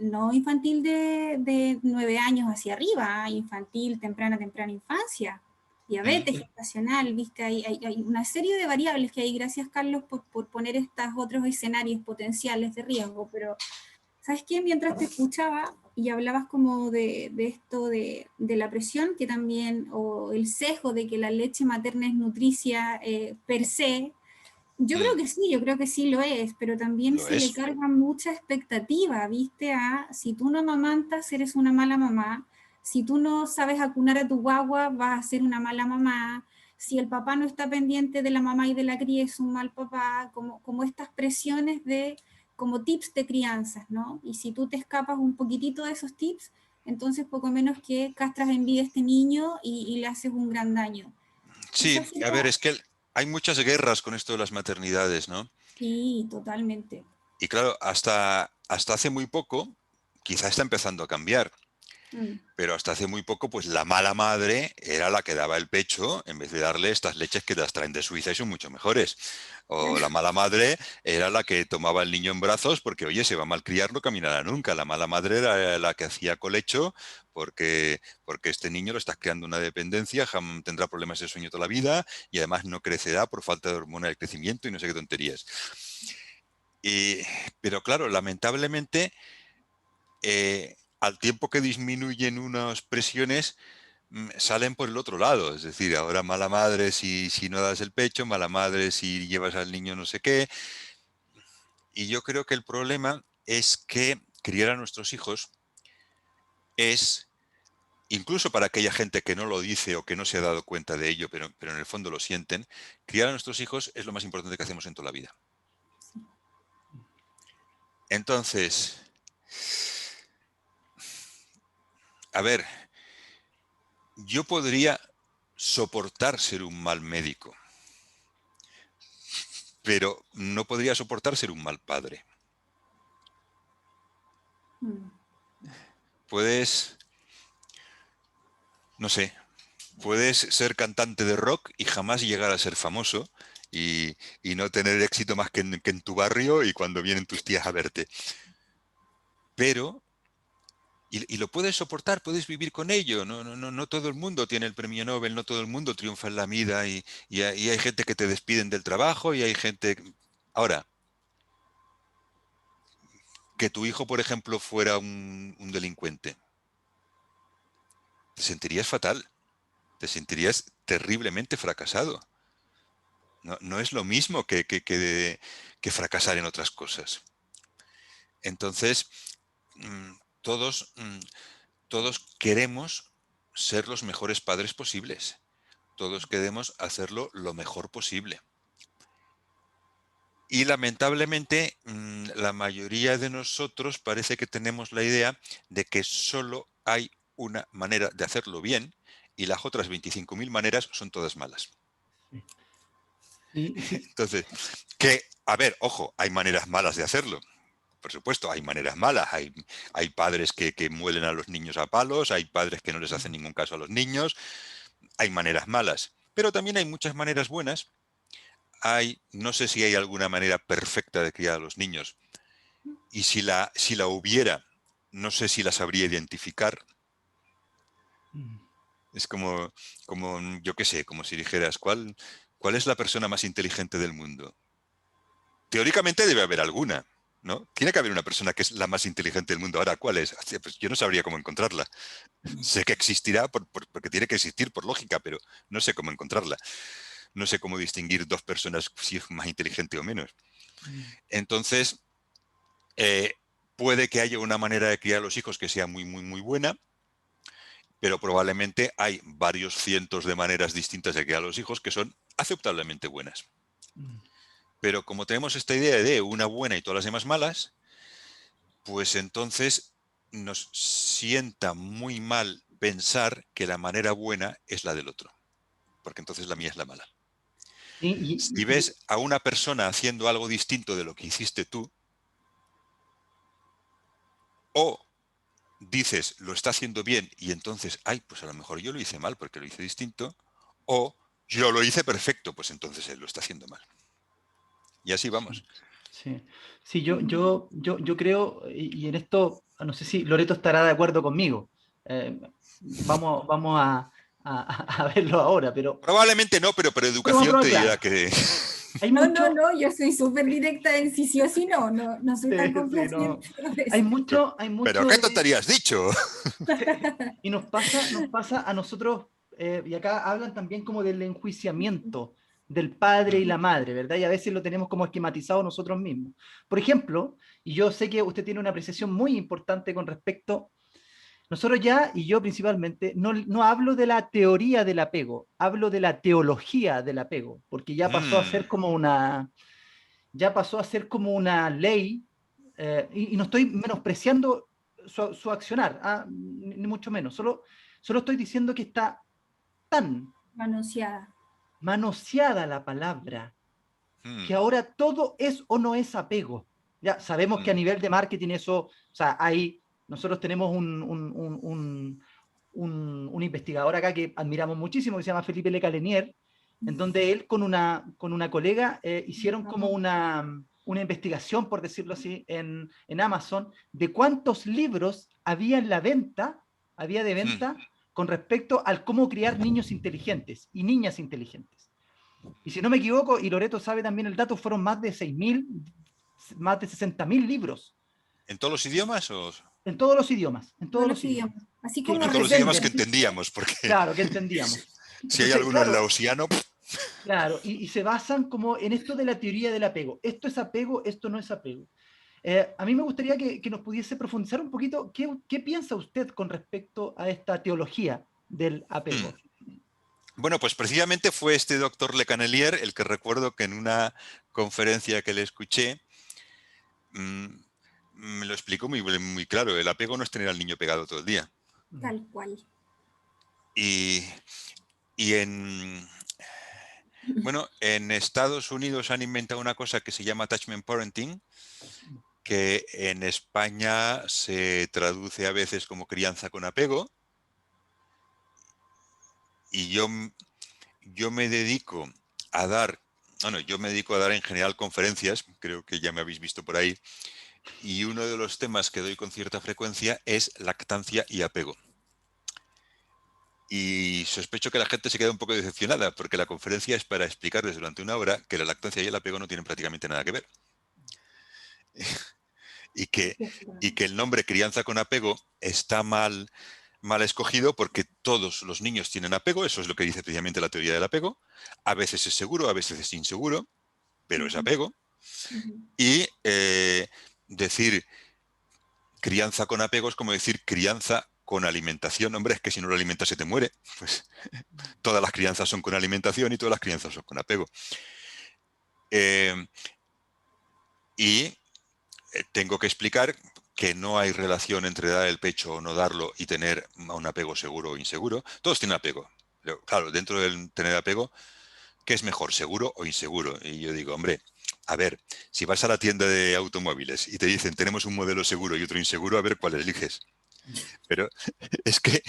no infantil de 9 años hacia arriba, infantil, temprana infancia, diabetes gestacional, ¿viste? Hay una serie de variables que hay, gracias Carlos por poner estos otros escenarios potenciales de riesgo, pero ¿sabes qué? Mientras te escuchaba y hablabas como de esto de la presión, que también, o el sesgo de que la leche materna es nutricia per se, yo creo que sí lo es, pero también Lo se le es. carga mucha expectativa, ¿viste? Si tú no amamantas, eres una mala mamá. Si tú no sabes acunar a tu guagua, vas a ser una mala mamá. Si el papá no está pendiente de la mamá y de la cría, es un mal papá. Como estas presiones como tips de crianzas, ¿no? Y si tú te escapas un poquitito de esos tips, entonces poco menos que castras en vida a este niño y le haces un gran daño. Sí, Quizás a ver, sería... es que hay muchas guerras con esto de las maternidades, ¿no? Sí, totalmente. Y claro, hasta hace muy poco, quizá está empezando a cambiar, pero hasta hace muy poco, pues la mala madre era la que daba el pecho en vez de darle estas leches que las traen de Suiza y son mucho mejores. O la mala madre era la que tomaba al niño en brazos porque, oye, se va a malcriar, no caminará nunca. La mala madre era la que hacía colecho porque este niño lo estás creando una dependencia, tendrá problemas de sueño toda la vida y además no crecerá por falta de hormona del crecimiento y no sé qué tonterías. Pero claro, lamentablemente, al tiempo que disminuyen unas presiones, salen por el otro lado. Es decir, ahora mala madre si no das el pecho, mala madre si llevas al niño no sé qué. Y yo creo que el problema es que criar a nuestros hijos es incluso para aquella gente que no lo dice o que no se ha dado cuenta de ello, pero en el fondo lo sienten, criar a nuestros hijos es lo más importante que hacemos en toda la vida. Entonces, a ver, yo podría soportar ser un mal médico, pero no podría soportar ser un mal padre. Puedes, no sé, puedes ser cantante de rock y jamás llegar a ser famoso y no tener éxito más que en tu barrio y cuando vienen tus tías a verte. Pero, y lo puedes soportar, puedes vivir con ello. No todo el mundo tiene el premio Nobel, no todo el mundo triunfa en la vida y hay gente que te despiden del trabajo y hay gente... Ahora, que tu hijo, por ejemplo, fuera un delincuente, te sentirías fatal, te sentirías terriblemente fracasado. No es lo mismo que fracasar en otras cosas. Entonces, todos queremos ser los mejores padres posibles. Todos queremos hacerlo lo mejor posible. Y lamentablemente, la mayoría de nosotros parece que tenemos la idea de que solo hay una manera de hacerlo bien y las otras 25.000 maneras son todas malas. Sí. Entonces, a ver, ojo, hay maneras malas de hacerlo. Por supuesto, hay maneras malas. Hay padres que muelen a los niños a palos, hay padres que no les hacen ningún caso a los niños. Hay maneras malas, pero también hay muchas maneras buenas. No sé si hay alguna manera perfecta de criar a los niños. Y si la hubiera, no sé si la sabría identificar. Es como yo qué sé, como si dijeras, ¿cuál es la persona más inteligente del mundo? Teóricamente debe haber alguna, ¿no? Tiene que haber una persona que es la más inteligente del mundo. Ahora, ¿cuál es? Pues yo no sabría cómo encontrarla. Sé que existirá porque tiene que existir por lógica, pero no sé cómo encontrarla. No sé cómo distinguir dos personas si es más inteligente o menos. Entonces, puede que haya una manera de criar a los hijos que sea muy, muy, muy buena, pero probablemente hay varios cientos de maneras distintas de criar a los hijos que son aceptablemente buenas. Pero como tenemos esta idea de una buena y todas las demás malas, pues entonces nos sienta muy mal pensar que la manera buena es la del otro, porque entonces la mía es la mala. Si ves a una persona haciendo algo distinto de lo que hiciste tú, o dices, lo está haciendo bien, y entonces, pues a lo mejor yo lo hice mal porque lo hice distinto, o yo lo hice perfecto, pues entonces él lo está haciendo mal. Y así vamos. Sí, yo creo, y en esto, no sé si Loreto estará de acuerdo conmigo. Vamos a verlo ahora, pero... Probablemente no, pero educación te dirá claro. que... Hay No, mucho... yo soy súper directa en si sí o si no soy tan complaciente. Hay mucho ¿Pero qué tontería has dicho? Y nos pasa a nosotros, y acá hablan también como del enjuiciamiento del padre y la madre, ¿verdad? Y a veces lo tenemos como esquematizado nosotros mismos. Por ejemplo, y yo sé que usted tiene una apreciación muy importante con respecto, nosotros ya, y yo principalmente, no hablo de la teoría del apego, hablo de la teología del apego, porque ya pasó a ser como una ley, y no estoy menospreciando su accionar, ni mucho menos, solo estoy diciendo que está tan manoseada la palabra, que ahora todo es o no es apego. Ya sabemos que a nivel de marketing eso, o sea, nosotros tenemos un investigador acá que admiramos muchísimo, que se llama Felipe Le Calenier, en donde él con una colega hicieron como una investigación, por decirlo así, en Amazon, de cuántos libros había de venta con respecto al cómo criar niños inteligentes y niñas inteligentes. Y si no me equivoco, y Loreto sabe también el dato, fueron más de 6.000, más de 60.000 libros. ¿En todos los idiomas o...? En todos los idiomas, en todos los idiomas. Así como en todos los idiomas que entendíamos, porque... Claro, que entendíamos. Si hay alguno en laosiano... Claro, y se basan como en esto de la teoría del apego. Esto es apego, esto no es apego. A mí me gustaría que nos pudiese profundizar un poquito qué piensa usted con respecto a esta teología del apego. Bueno, pues precisamente fue este doctor Le Cannelier el que recuerdo que en una conferencia que le escuché me lo explicó muy claro. El apego no es tener al niño pegado todo el día. Tal cual. Y bueno, en Estados Unidos han inventado una cosa que se llama attachment parenting, que en España se traduce a veces como crianza con apego. Y yo me dedico a dar, yo me dedico a dar en general conferencias, creo que ya me habéis visto por ahí, y uno de los temas que doy con cierta frecuencia es lactancia y apego. Y sospecho que la gente se queda un poco decepcionada, porque la conferencia es para explicarles durante una hora que la lactancia y el apego no tienen prácticamente nada que ver. y que el nombre crianza con apego está mal escogido, porque todos los niños tienen apego, eso es lo que dice precisamente la teoría del apego. A veces es seguro, a veces es inseguro, pero es apego. Y decir crianza con apego es como decir crianza con alimentación. Hombre, es que si no lo alimentas se te muere. Pues todas las crianzas son con alimentación y todas las crianzas son con apego. Y tengo que explicar que no hay relación entre dar el pecho o no darlo y tener un apego seguro o inseguro. Todos tienen apego. Pero, claro, dentro del tener apego, ¿qué es mejor, seguro o inseguro? Y yo digo, hombre, a ver, si vas a la tienda de automóviles y te dicen tenemos un modelo seguro y otro inseguro, a ver cuál eliges. Pero es que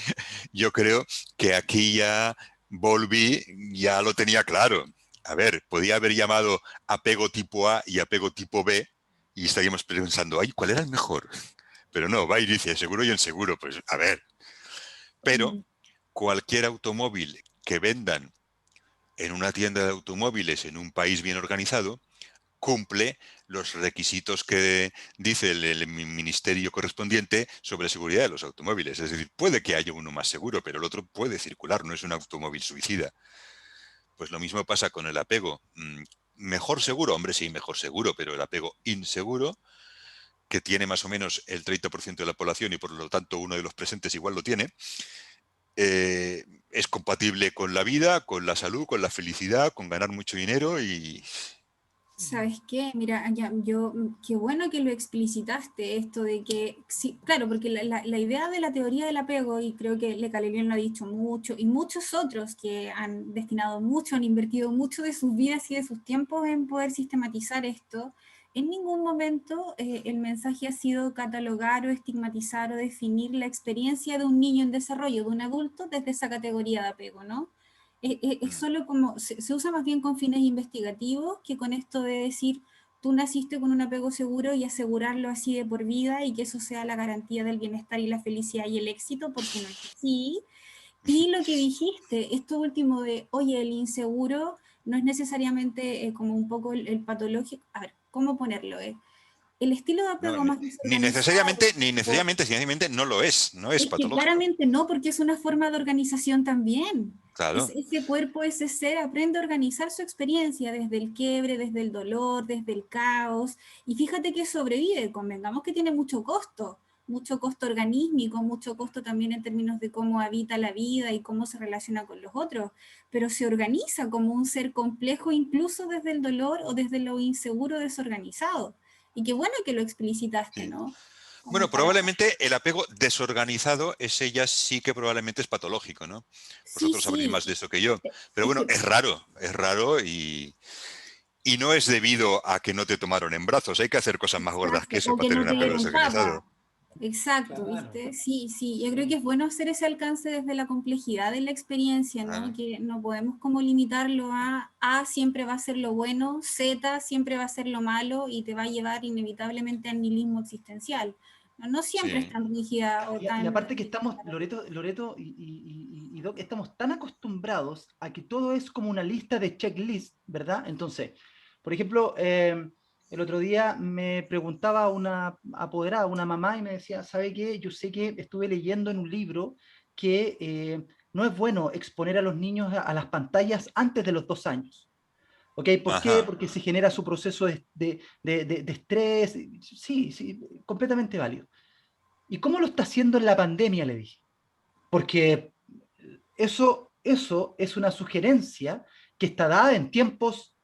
yo creo que aquí ya Volvi ya lo tenía claro. A ver, podía haber llamado apego tipo A y apego tipo B y estaríamos pensando, ay, ¿cuál era el mejor? Pero no, va y dice seguro y inseguro. Pues a ver. Pero cualquier automóvil que vendan en una tienda de automóviles en un país bien organizado cumple los requisitos que dice el ministerio correspondiente sobre seguridad de los automóviles. Es decir, puede que haya uno más seguro, pero el otro puede circular, no es un automóvil suicida. Pues lo mismo pasa con el apego. Mejor seguro, hombre, sí, mejor seguro, pero el apego inseguro, que tiene más o menos el 30% de la población y por lo tanto uno de los presentes igual lo tiene, es compatible con la vida, con la salud, con la felicidad, con ganar mucho dinero y... ¿Sabes qué? Mira, qué bueno que lo explicitaste, esto de que, sí, claro, porque la idea de la teoría del apego, y creo que Le Callelier lo ha dicho mucho, y muchos otros que han destinado mucho, han invertido mucho de sus vidas y de sus tiempos en poder sistematizar esto, en ningún momento el mensaje ha sido catalogar o estigmatizar o definir la experiencia de un niño en desarrollo, de un adulto, desde esa categoría de apego, ¿no? Es solo como, se usa más bien con fines investigativos que con esto de decir, tú naciste con un apego seguro y asegurarlo así de por vida y que eso sea la garantía del bienestar y la felicidad y el éxito, porque no es así. Y lo que dijiste, esto último de, oye, el inseguro no es necesariamente como un poco el patológico, a ver, ¿cómo ponerlo? El estilo de No, apego más ni desorganizado. necesariamente, sencillamente no lo es, no es Es que patológico. claramente no, porque es una forma de organización también. Claro. Ese cuerpo, ese ser, aprende a organizar su experiencia desde el quiebre, desde el dolor, desde el caos. Y fíjate que sobrevive, convengamos que tiene mucho costo organísmico, mucho costo también en términos de cómo habita la vida y cómo se relaciona con los otros, pero se organiza como un ser complejo incluso desde el dolor o desde lo inseguro desorganizado. Y qué bueno que lo explicitaste, Sí. ¿no? Como Bueno, para... probablemente el apego desorganizado, ese ya sí que probablemente es patológico, ¿no? Sí, Vosotros sabréis sí, más de eso que yo. Pero es bueno, que es raro y no es debido a que no te tomaron en brazos. Hay que hacer cosas más gordas que exacto, eso o para que tener no un te apego dieron desorganizado. papa. Exacto, Claro. ¿viste? Sí, sí, yo creo que es bueno hacer ese alcance desde la complejidad de la experiencia, ¿no? Ah, Que no podemos como limitarlo a siempre va a ser lo bueno, Z siempre va a ser lo malo y te va a llevar inevitablemente al nihilismo existencial. No, no siempre es sí. tan rígida o Y tan... aparte que estamos, Loreto y Doc, estamos tan acostumbrados a que todo es como una lista de checklist, ¿verdad? Entonces, por ejemplo, el otro día me preguntaba una apoderada, una mamá, y me decía, ¿sabe qué? Yo sé que estuve leyendo en un libro que no es bueno exponer a los niños a las pantallas antes de los 2 años. ¿Ok? ¿Por qué? Ajá. Porque se genera su proceso de estrés. Sí, sí, completamente válido. ¿Y cómo lo está haciendo en la pandemia? Le dije. Porque eso es una sugerencia que está dada en tiempos,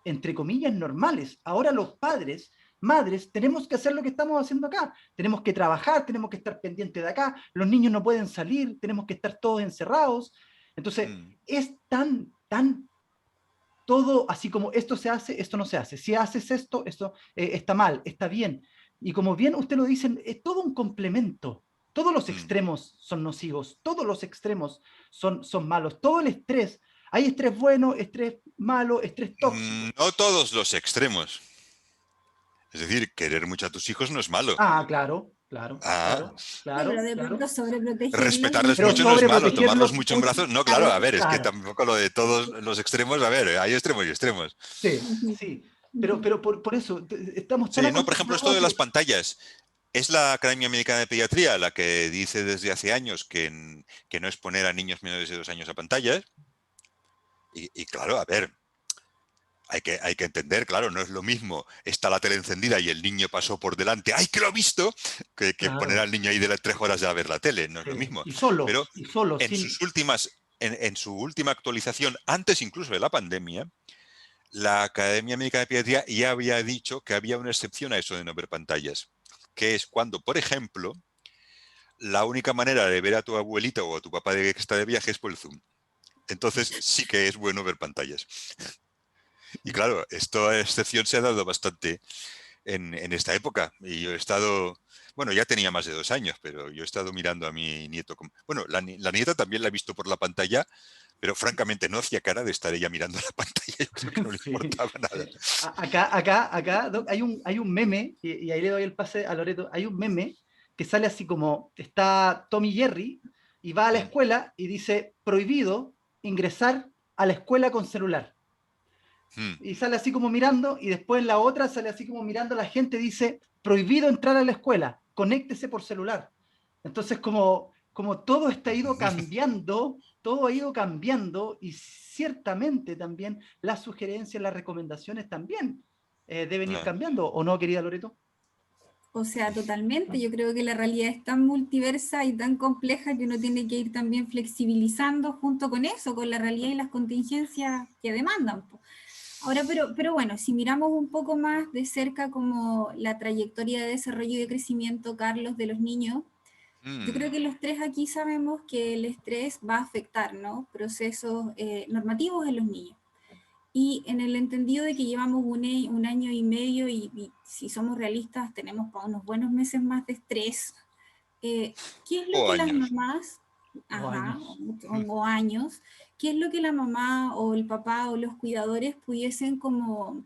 entre comillas, normales. Ahora los padres, madres, tenemos que hacer lo que estamos haciendo acá. Tenemos que trabajar, tenemos que estar pendientes de acá. Los niños no pueden salir, tenemos que estar todos encerrados. Entonces, Mm, es tan todo así como esto se hace, esto no se hace. Si haces esto, esto está mal, está bien. Y como bien usted lo dice, es todo un complemento. Todos los mm. extremos son nocivos, todos los extremos son malos. Todo el estrés, hay estrés bueno, estrés malo, estrés tóxico. No todos los extremos. Es decir, querer mucho a tus hijos no es malo. Ah, claro, claro, Ah, claro, Sí, pero claro, de pronto claro. sobreprotegerlos respetarles Pero mucho no es malo. Tomarlos sobreprotegerlos, mucho en brazos, no, claro, a ver, es que claro, tampoco lo de todos los extremos, a ver, hay extremos y extremos. sí, ujú, sí. ujú. Pero por eso estamos tan Sí, no, por ejemplo, esto acostumbrados a de las que... pantallas. Es la Academia Americana de Pediatría la que dice desde hace años que no es poner a niños menores de 2 años a pantallas. Y claro, a ver, hay que entender, claro, no es lo mismo. Está la tele encendida y el niño pasó por delante, ¡ay, que lo he visto! Que poner Claro, al niño ahí de las 3 horas a ver la tele, no es lo sí. mismo. Pero Y solo, en sin... sus últimas, en su última actualización, antes incluso de la pandemia, la Academia Americana de Pediatría ya había dicho que había una excepción a eso de no ver pantallas, que es cuando, por ejemplo, la única manera de ver a tu abuelita o a tu papá que está de viaje es por el Zoom. Entonces sí que es bueno ver pantallas. Y claro, esta excepción se ha dado bastante en esta época. Y yo he estado, bueno, ya tenía más de 2 años, pero yo he estado mirando a mi nieto. Bueno, la nieta también la he visto por la pantalla, pero francamente no hacía cara de estar ella mirando la pantalla. Yo creo que no le Sí, importaba nada. sí. Acá, Doc, hay un meme, y ahí le doy el pase a Loreto, hay un meme que sale así como, está Tommy Jerry y va a la Mm, escuela y dice, prohibido ingresar a la escuela con celular. mm. Y sale así como mirando, y después la otra sale así como mirando a la gente, dice, prohibido entrar a la escuela, conéctese por celular. Entonces, como todo está ido cambiando, todo ha ido cambiando, y ciertamente también las sugerencias, las recomendaciones también deben ir Ah, cambiando, ¿o no, querida Loreto? O sea, totalmente. Yo creo que la realidad es tan multiversa y tan compleja que uno tiene que ir también flexibilizando junto con eso, con la realidad y las contingencias que demandan, po. Ahora, pero bueno, si miramos un poco más de cerca como la trayectoria de desarrollo y de crecimiento, Carlos, de los niños, yo creo mm, que los tres aquí sabemos que el estrés va a afectar, ¿no? Procesos normativos en los niños. Y en el entendido de que llevamos un año y medio y si somos realistas tenemos para unos buenos meses más de estrés, ¿qué es lo o que las años. mamás, O ajá, años. o años, qué es lo que la mamá o el papá o los cuidadores pudiesen como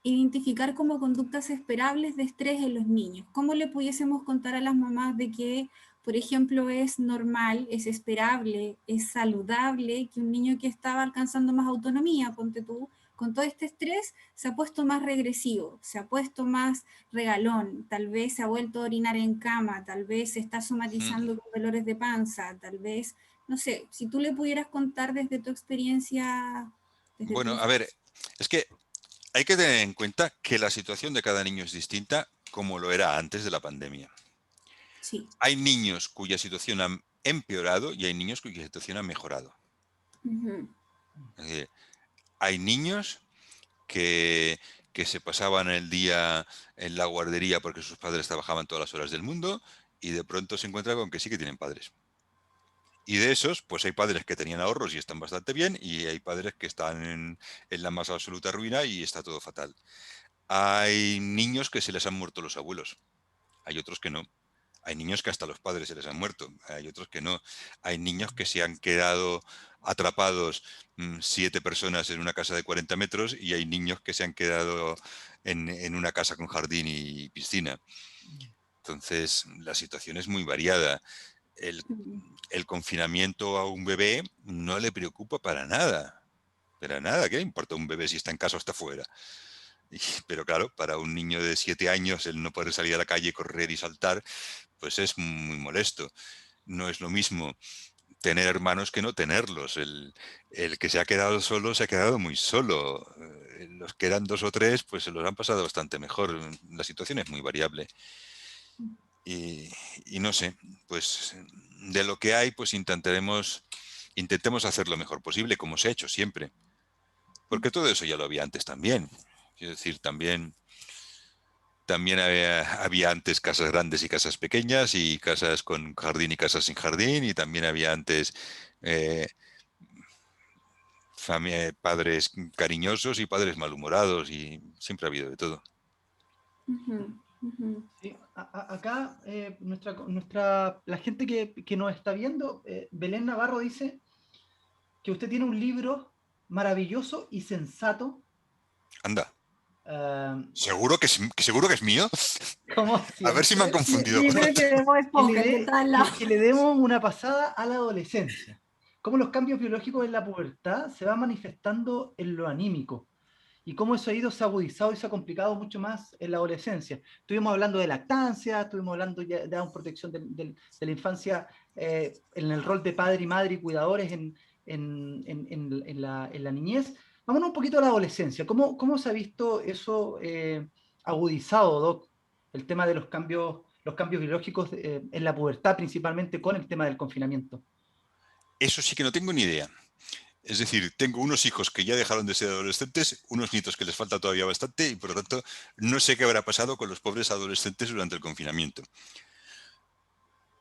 identificar como conductas esperables de estrés en los niños? ¿Cómo le pudiésemos contar a las mamás de que, por ejemplo, es normal, es esperable, es saludable que un niño que estaba alcanzando más autonomía, ponte tú, con todo este estrés, se ha puesto más regresivo, se ha puesto más regalón, tal vez se ha vuelto a orinar en cama, tal vez se está Mm. somatizando con dolores de panza, tal vez, no sé, si tú le pudieras contar desde tu experiencia, desde tu Bueno, a ver, infancia. es que hay que tener en cuenta que la situación de cada niño es distinta como lo era antes de la pandemia. Sí. Hay niños cuya situación ha empeorado y hay niños cuya situación ha mejorado. Ujú. Es decir, hay niños que, que se pasaban el día en la guardería porque sus padres trabajaban todas las horas del mundo y de pronto se encuentran con que sí que tienen padres. Y de esos, pues hay padres que tenían ahorros y están bastante bien y hay padres que están en la más absoluta ruina y está todo fatal. Hay niños que se les han muerto los abuelos, hay otros que no. Hay niños que hasta los padres se les han muerto, hay otros que no. Hay niños que se han quedado atrapados 7 personas en una casa de 40 metros y hay niños que se han quedado en una casa con jardín y piscina. Entonces, la situación es muy variada. El, Ujú. el confinamiento a un bebé no le preocupa para nada. Para nada, ¿qué le importa a un bebé si está en casa o está fuera? Pero claro, para un niño de 7 años el no poder salir a la calle, correr y saltar, pues es muy molesto. No es lo mismo tener hermanos que no tenerlos. El que se ha quedado solo se ha quedado muy solo. los que eran 2 o 3, pues se los han pasado bastante mejor. La situación es muy variable. Y no sé, pues de lo que hay, pues intentemos hacer lo mejor posible, como se ha hecho siempre. Porque todo eso ya lo había antes también. Quiero decir, también había antes casas grandes y casas pequeñas, y casas con jardín y casas sin jardín, y también había antes eh, padres cariñosos y padres malhumorados, y siempre ha habido de todo. Sí, acá la gente que nos está viendo, Belén Navarro dice que usted tiene un libro maravilloso y sensato. Anda. eh, ¿Seguro que es mío? Como A ver si me han siempre, confundido Yo con creo otro. que Bob que le, Esponja, el que está al lado. que le demos una pasada a la adolescencia. Cómo los cambios biológicos en la pubertad se van manifestando en lo anímico. Y cómo eso se ha agudizado y se ha complicado mucho más en la adolescencia. Estuvimos hablando de lactancia, estuvimos hablando ya de protección de la infancia, en el rol de padre y madre y cuidadores en la niñez. Vámonos un poquito a la adolescencia. ¿Cómo se ha visto eso agudizado, Doc? El tema de los cambios biológicos en la pubertad, principalmente con el tema del confinamiento. Eso sí que no tengo ni idea. Es decir, tengo unos hijos que ya dejaron de ser adolescentes, unos nietos que les falta todavía bastante, y por lo tanto no sé qué habrá pasado con los pobres adolescentes durante el confinamiento.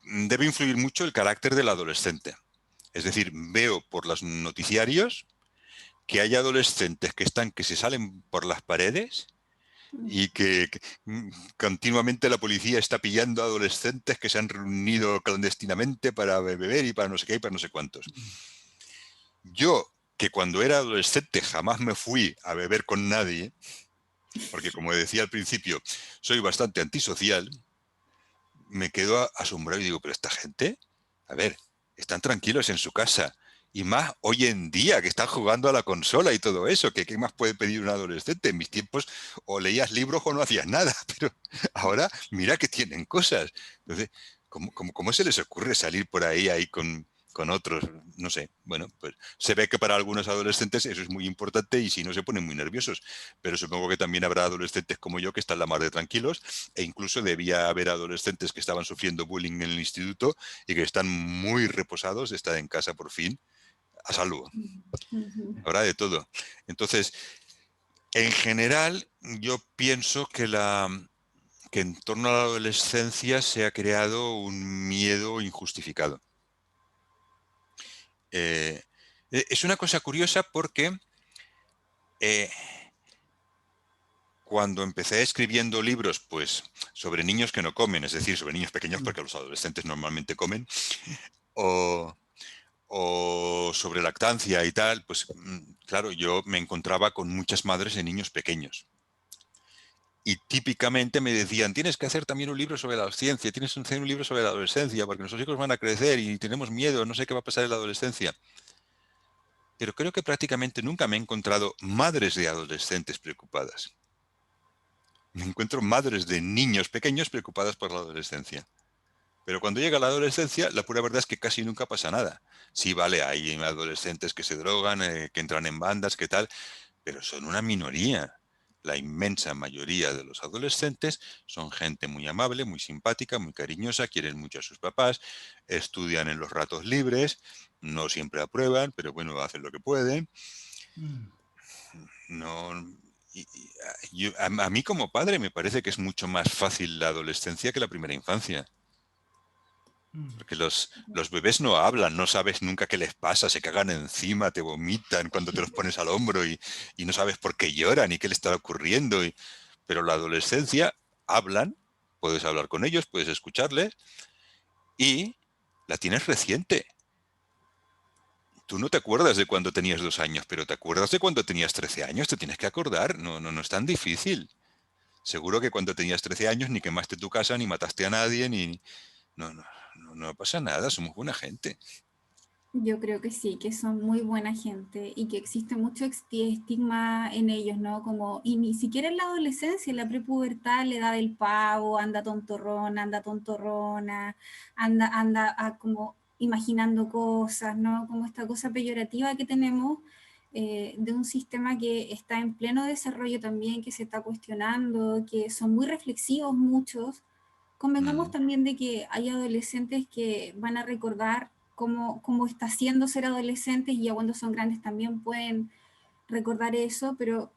Debe influir mucho el carácter del adolescente. Es decir, veo por los noticiarios que hay adolescentes que se salen por las paredes, y que continuamente la policía está pillando a adolescentes que se han reunido clandestinamente para beber y para no sé qué y para no sé cuántos. Yo, que cuando era adolescente jamás me fui a beber con nadie, porque como decía al principio, soy bastante antisocial, me quedo asombrado y digo, pero esta gente, a ver, están tranquilos en su casa. Y más hoy en día, que están jugando a la consola y todo eso, que ¿qué más puede pedir un adolescente? En mis tiempos o leías libros o no hacías nada, pero ahora mira que tienen cosas. Entonces, ¿cómo se les ocurre salir por ahí con otros? No sé. Bueno, pues se ve que para algunos adolescentes eso es muy importante, y si no se ponen muy nerviosos. Pero supongo que también habrá adolescentes como yo que están la mar de tranquilos, e incluso debía haber adolescentes que estaban sufriendo bullying en el instituto y que están muy reposados de estar en casa por fin, a salvo. Habrá de todo. Entonces, en general, yo pienso que en torno a la adolescencia se ha creado un miedo injustificado. Es una cosa curiosa porque cuando empecé escribiendo libros, pues, sobre niños que no comen, es decir, sobre niños pequeños, porque los adolescentes normalmente comen, o sobre lactancia y tal, pues claro, yo me encontraba con muchas madres de niños pequeños. Y típicamente me decían, tienes que hacer también un libro sobre la ciencia, tienes que hacer un libro sobre la adolescencia, porque nuestros hijos van a crecer y tenemos miedo, no sé qué va a pasar en la adolescencia. Pero creo que prácticamente nunca me he encontrado madres de adolescentes preocupadas. Me encuentro madres de niños pequeños preocupadas por la adolescencia. Pero cuando llega la adolescencia, la pura verdad es que casi nunca pasa nada. Sí, vale, hay adolescentes que se drogan, que entran en bandas, que tal, pero son una minoría. La inmensa mayoría de los adolescentes son gente muy amable, muy simpática, muy cariñosa, quieren mucho a sus papás, estudian en los ratos libres, no siempre aprueban, pero bueno, hacen lo que pueden. No, a mí como padre me parece que es mucho más fácil la adolescencia que la primera infancia. Porque los bebés no hablan, no sabes nunca qué les pasa, se cagan encima, te vomitan cuando te los pones al hombro, y no sabes por qué lloran y qué les está ocurriendo. Pero la adolescencia hablan, puedes hablar con ellos, puedes escucharles, y la tienes reciente. Tú no te acuerdas de cuando tenías 2 años, pero te acuerdas de cuando tenías 13 años, te tienes que acordar, no es tan difícil. Seguro que cuando tenías 13 años ni quemaste tu casa, ni mataste a nadie, ni... No pasa nada, somos buena gente. Yo creo que sí, que son muy buena gente y que existe mucho estigma en ellos, ¿no? Como, y ni siquiera en la adolescencia, en la prepubertad, la edad del pavo, anda tontorrona, anda tontorrona, anda como imaginando cosas, ¿no? Como esta cosa peyorativa que tenemos. de un sistema que está en pleno desarrollo también, que se está cuestionando, que son muy reflexivos muchos. Convengamos también de que hay adolescentes que van a recordar cómo está siendo ser adolescentes, y ya cuando son grandes también pueden recordar eso, pero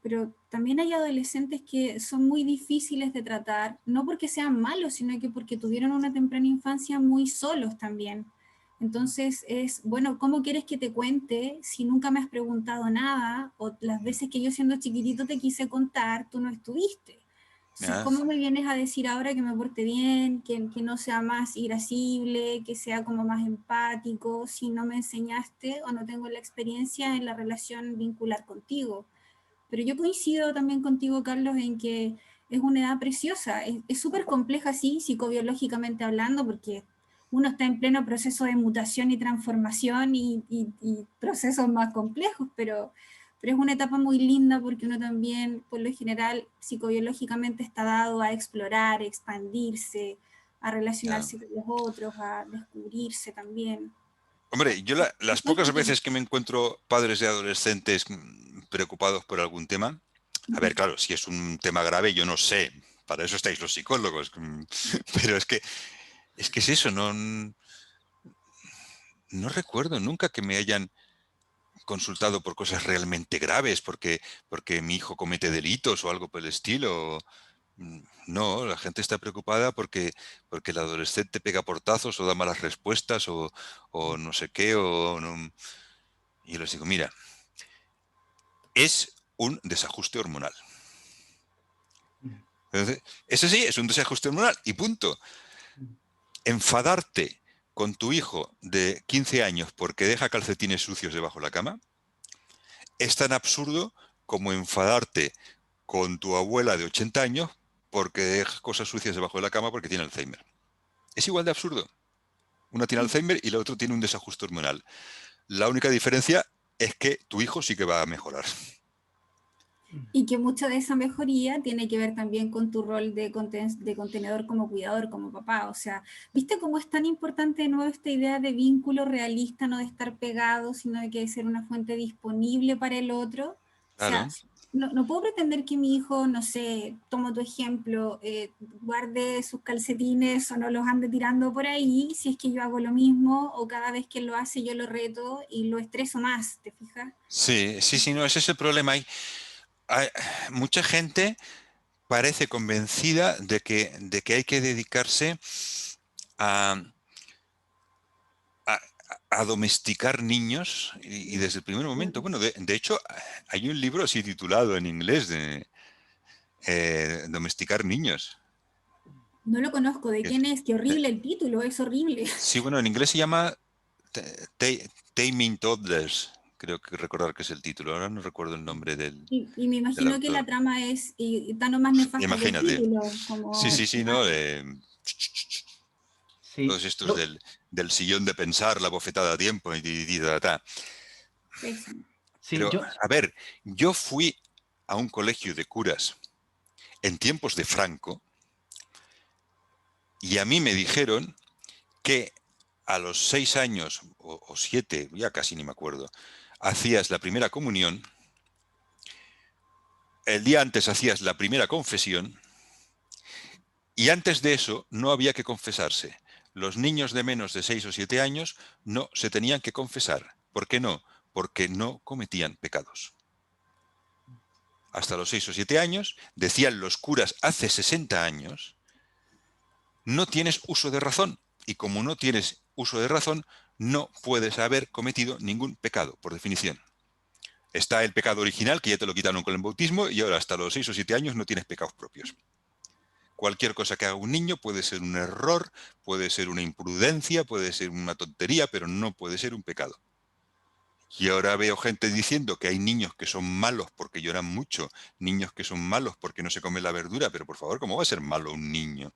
también hay adolescentes que son muy difíciles de tratar, no porque sean malos, sino que porque tuvieron una temprana infancia muy solos también. Entonces es, bueno, ¿cómo quieres que te cuente si nunca me has preguntado nada? O las veces que yo siendo chiquitito te quise contar, tú no estuviste. Entonces, Ya. ¿cómo me vienes a decir ahora que me porte bien, que no sea más irascible, que sea como más empático, si no me enseñaste o no tengo la experiencia en la relación vincular contigo? Pero yo coincido también contigo, Carlos, en que es una edad preciosa. Es súper compleja, sí, psicobiológicamente hablando, porque uno está en pleno proceso de mutación y transformación y procesos más complejos, pero es una etapa muy linda porque uno también, por lo general, psicobiológicamente está dado a explorar, expandirse, a Ya. relacionarse con los otros, a descubrirse también. Hombre, yo las pocas veces que me encuentro padres de adolescentes preocupados por algún tema, a ver, claro, si es un tema grave, yo no sé, para eso estáis los psicólogos, pero es que es eso, no recuerdo nunca que me hayan consultado por cosas realmente graves, porque mi hijo comete delitos o algo por el estilo. No, la gente está preocupada porque el adolescente pega portazos o da malas respuestas o no sé qué, y yo les digo, mira, es un desajuste hormonal. Entonces, eso sí, es un desajuste hormonal y punto. Enfadarte con tu hijo de 15 años porque deja calcetines sucios debajo de la cama es tan absurdo como enfadarte con tu abuela de 80 años porque deja cosas sucias debajo de la cama porque tiene Alzheimer. Es igual de absurdo. Una tiene Alzheimer y la otra tiene un desajuste hormonal. La única diferencia es que tu hijo sí que va a mejorar. Y que mucha de esa mejoría tiene que ver también con tu rol de contenedor como cuidador, como papá. O sea, ¿viste cómo es tan importante de nuevo esta idea de vínculo realista, no de estar pegado, sino de que de ser una fuente disponible para el otro? O sea, Claro. no puedo pretender que mi hijo, no sé, tomo tu ejemplo, guarde sus calcetines o no los ande tirando por ahí, si es que yo hago lo mismo o cada vez que lo hace yo lo reto y lo estreso más, ¿te fijas? Sí, sí, sí, no, ese es el problema. Hay mucha gente parece convencida de que hay que dedicarse a, a- a domesticar niños y desde el primer momento. Bueno, de hecho, hay un libro así titulado en inglés de Domesticar niños. No lo conozco, ¿de quién es? Qué Eh, horrible el título, es horrible. Sí, bueno, en inglés se llama Taming Toddlers. Creo que recordar que es el título. Ahora no recuerdo el nombre Y me del imagino que la autor. trama es tan o más nefasta que el Imagínate. título, Sí, como sí, sí, ¿no? Todos Sí, estos del sillón de pensar, la bofetada a tiempo ta. pésimo. sí, Pero, yo, a ver, yo fui a un colegio de curas en tiempos de Franco y a mí me dijeron que a los 6 años o 7, ya casi ni me acuerdo, hacías la primera comunión, el día antes hacías la primera confesión y antes de eso no había que confesarse. Los niños de menos de 6 o 7 años no se tenían que confesar. ¿Por qué no? Porque no cometían pecados. Hasta los 6 o 7 años, decían los curas hace 60 años, no tienes uso de razón. Y como no tienes uso de razón, no puedes haber cometido ningún pecado, por definición. Está el pecado original, que ya te lo quitaron con el bautismo, y ahora hasta los 6 o 7 años no tienes pecados propios. Cualquier cosa que haga un niño puede ser un error, puede ser una imprudencia, puede ser una tontería, pero no puede ser un pecado. Y ahora veo gente diciendo que hay niños que son malos porque lloran mucho, niños que son malos porque no se come la verdura, pero por favor, ¿cómo va a ser malo un niño?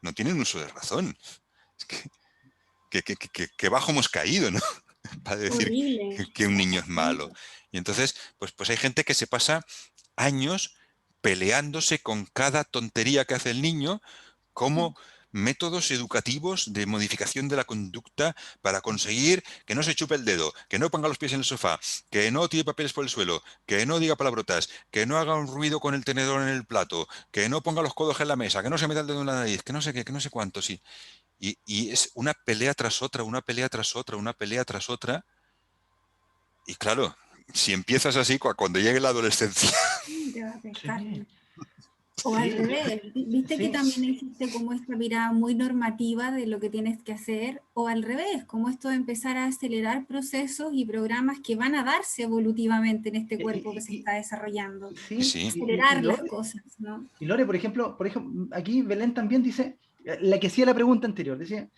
No tienen uso de razón. Es que bajo hemos caído, ¿no? Para decir Horrible. que un niño es malo. Y entonces, pues hay gente que se pasa años peleándose con cada tontería que hace el niño, como métodos educativos de modificación de la conducta para conseguir que no se chupe el dedo, que no ponga los pies en el sofá, que no tire papeles por el suelo, que no diga palabrotas, que no haga un ruido con el tenedor en el plato, que no ponga los codos en la mesa, que no se meta el dedo en la nariz, que no sé qué, que no sé cuánto, sí. Y es una pelea tras otra, una pelea tras otra, una pelea tras otra. Y claro, si empiezas así, cuando llegue la adolescencia... Te va a afectar. Sí, O al sí, revés, viste que sí. también existe como esta mirada muy normativa de lo que tienes que hacer, o al revés, como esto de empezar a acelerar procesos y programas que van a darse evolutivamente en este cuerpo que se está desarrollando. Sí, Sí. Acelerar las cosas, ¿no? Y Lore, por ejemplo, aquí Belén también dice, la que hacía la pregunta anterior, decía,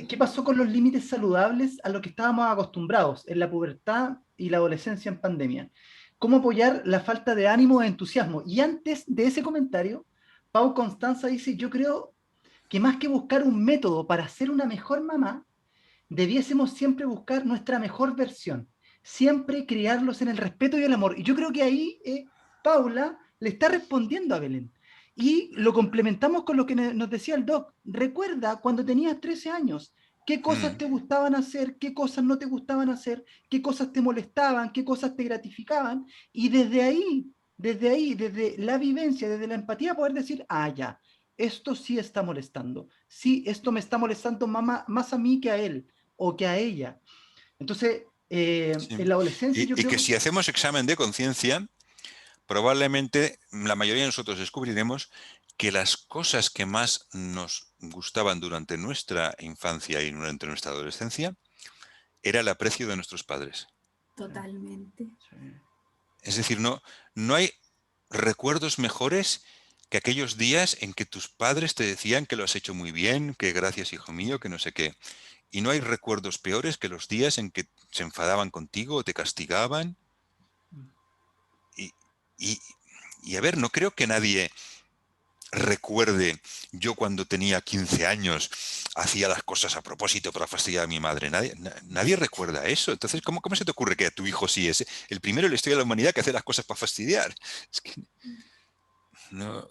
¿qué pasó con los límites saludables a los que estábamos acostumbrados en la pubertad y la adolescencia en pandemia? ¿Cómo apoyar la falta de ánimo e entusiasmo? Y antes de ese comentario, Pau Constanza dice, yo creo que más que buscar un método para ser una mejor mamá, debiésemos siempre buscar nuestra mejor versión, siempre criarlos en el respeto y el amor. Y yo creo que ahí Paula le está respondiendo a Belén. Y lo complementamos con lo que nos decía el doc. Recuerda cuando tenías 13 años, qué cosas te gustaban hacer, qué cosas no te gustaban hacer, qué cosas te molestaban, qué cosas te gratificaban. Y desde la vivencia, desde la empatía, poder decir, ah, ya, esto sí está molestando. Sí, esto me está molestando más a mí que a él o que a ella. Entonces, Sí. en la adolescencia yo Y creo que que... si hacemos examen de conciencia, probablemente la mayoría de nosotros descubriremos que las cosas que más nos gustaban durante nuestra infancia y durante nuestra adolescencia era el aprecio de nuestros padres. Totalmente. Sí. Es decir, no hay recuerdos mejores que aquellos días en que tus padres te decían que lo has hecho muy bien, que gracias, hijo mío, que no sé qué. Y no hay recuerdos peores que los días en que se enfadaban contigo o te castigaban. Y, y, y a ver, no creo que nadie recuerde, yo cuando tenía 15 años hacía las cosas a propósito para fastidiar a mi madre. Nadie recuerda eso. Entonces, ¿cómo se te ocurre que a tu hijo sí es el primero en la historia de la humanidad que hace las cosas para fastidiar? Es que no.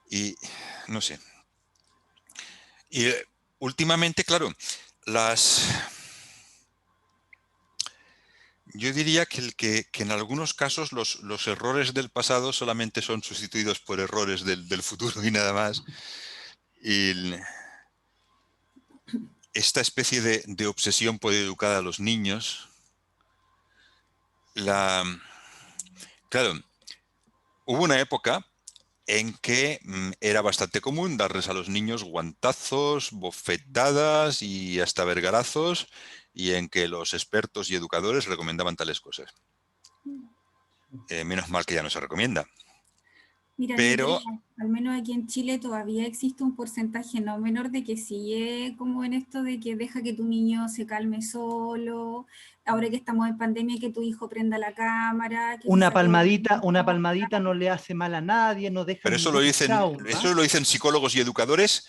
Y no sé. Y últimamente, claro, yo diría que en algunos casos los errores del pasado solamente son sustituidos por errores del futuro y nada más. Y esta especie de obsesión por educar a los niños, claro, hubo una época en que era bastante común darles a los niños guantazos, bofetadas y hasta vergarazos, y en que los expertos y educadores recomendaban tales cosas. Menos mal que ya no se recomienda. Mira, Pero, al menos aquí en Chile todavía existe un porcentaje no menor de que sigue como en esto de que deja que tu niño se calme solo, ahora que estamos en pandemia que tu hijo prenda la cámara, que se saque Una palmadita no le hace mal a nadie, no deja pero ningún trauma. ¿eso lo dicen psicólogos y educadores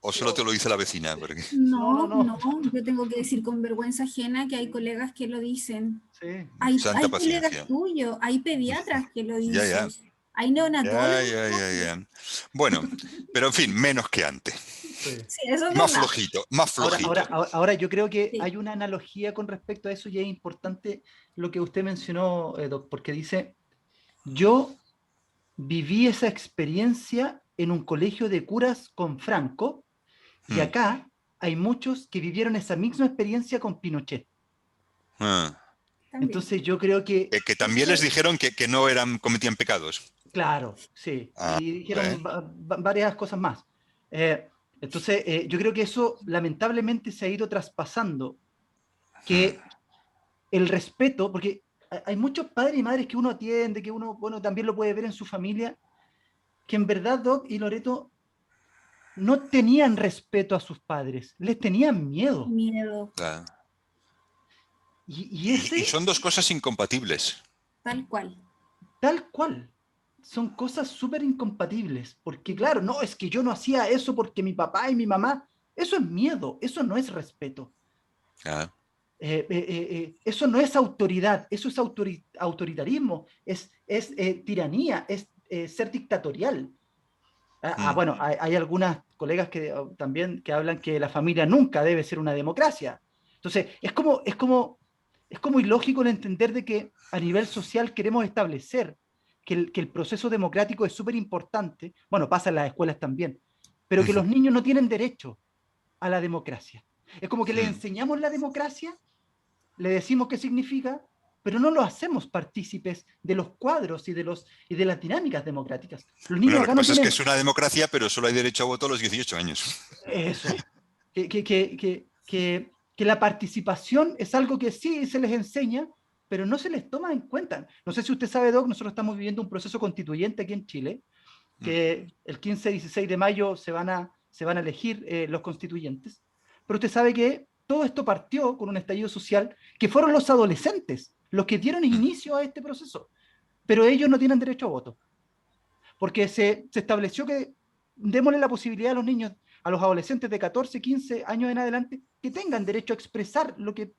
o solo te lo dice la vecina? Porque... No, no, no. Yo tengo que decir con vergüenza ajena que hay colegas que lo dicen. Sí. Santa Hay colegas paciencia. tuyos, hay pediatras que lo Ya, dicen, ya. hay neonatólogos. Ya. Bueno, pero en fin, menos que antes. Sí. Sí, eso es Más verdad. flojito, más flojito. Ahora yo creo que Sí. hay una analogía con respecto a eso y es importante lo que usted mencionó, Doc, porque dice, yo viví esa experiencia en un colegio de curas con Franco y Mm. acá hay muchos que vivieron esa misma experiencia con Pinochet. Ah. También. Entonces yo creo que... Que también les dijeron que no cometían pecados. Claro, sí. Ah, Y dijeron varias cosas más. Entonces, yo creo que eso lamentablemente se ha ido traspasando, que el respeto, porque hay muchos padres y madres que uno atiende, que uno, bueno, también lo puede ver en su familia, que en verdad Doc y Loreto no tenían respeto a sus padres, les tenían miedo. Miedo, Claro. Y Y ese, son dos cosas incompatibles. tal cual. tal cual, son cosas súper incompatibles, porque claro, no, es que yo no hacía eso porque mi papá y mi mamá, eso es miedo, eso no es respeto. Claro. Eso no es autoridad, eso es autoritarismo, es tiranía, es ser dictatorial. Bueno, hay algunas colegas que también que hablan que la familia nunca debe ser una democracia. Entonces, es como ilógico el entender de que a nivel social queremos establecer que el proceso democrático es súper importante, bueno, pasa en las escuelas también, pero que los niños no tienen derecho a la democracia. Es como que les enseñamos la democracia, le decimos qué significa, pero no los hacemos partícipes de los cuadros y de las dinámicas democráticas. Los Bueno, niños lo que acá no pasa es que tienen es una democracia, pero solo hay derecho a voto a los 18 años. eso. Que la participación es algo que sí se les enseña, pero no se les toma en cuenta. No sé si usted sabe, Doc, nosotros estamos viviendo un proceso constituyente aquí en Chile, que el 15 y 16 de mayo se van a elegir los constituyentes, pero usted sabe que todo esto partió con un estallido social, que fueron los adolescentes los que dieron inicio a este proceso, pero ellos no tienen derecho a voto, porque se estableció que démosle la posibilidad a los niños, a los adolescentes de 14, 15 años en adelante, que tengan derecho a expresar lo que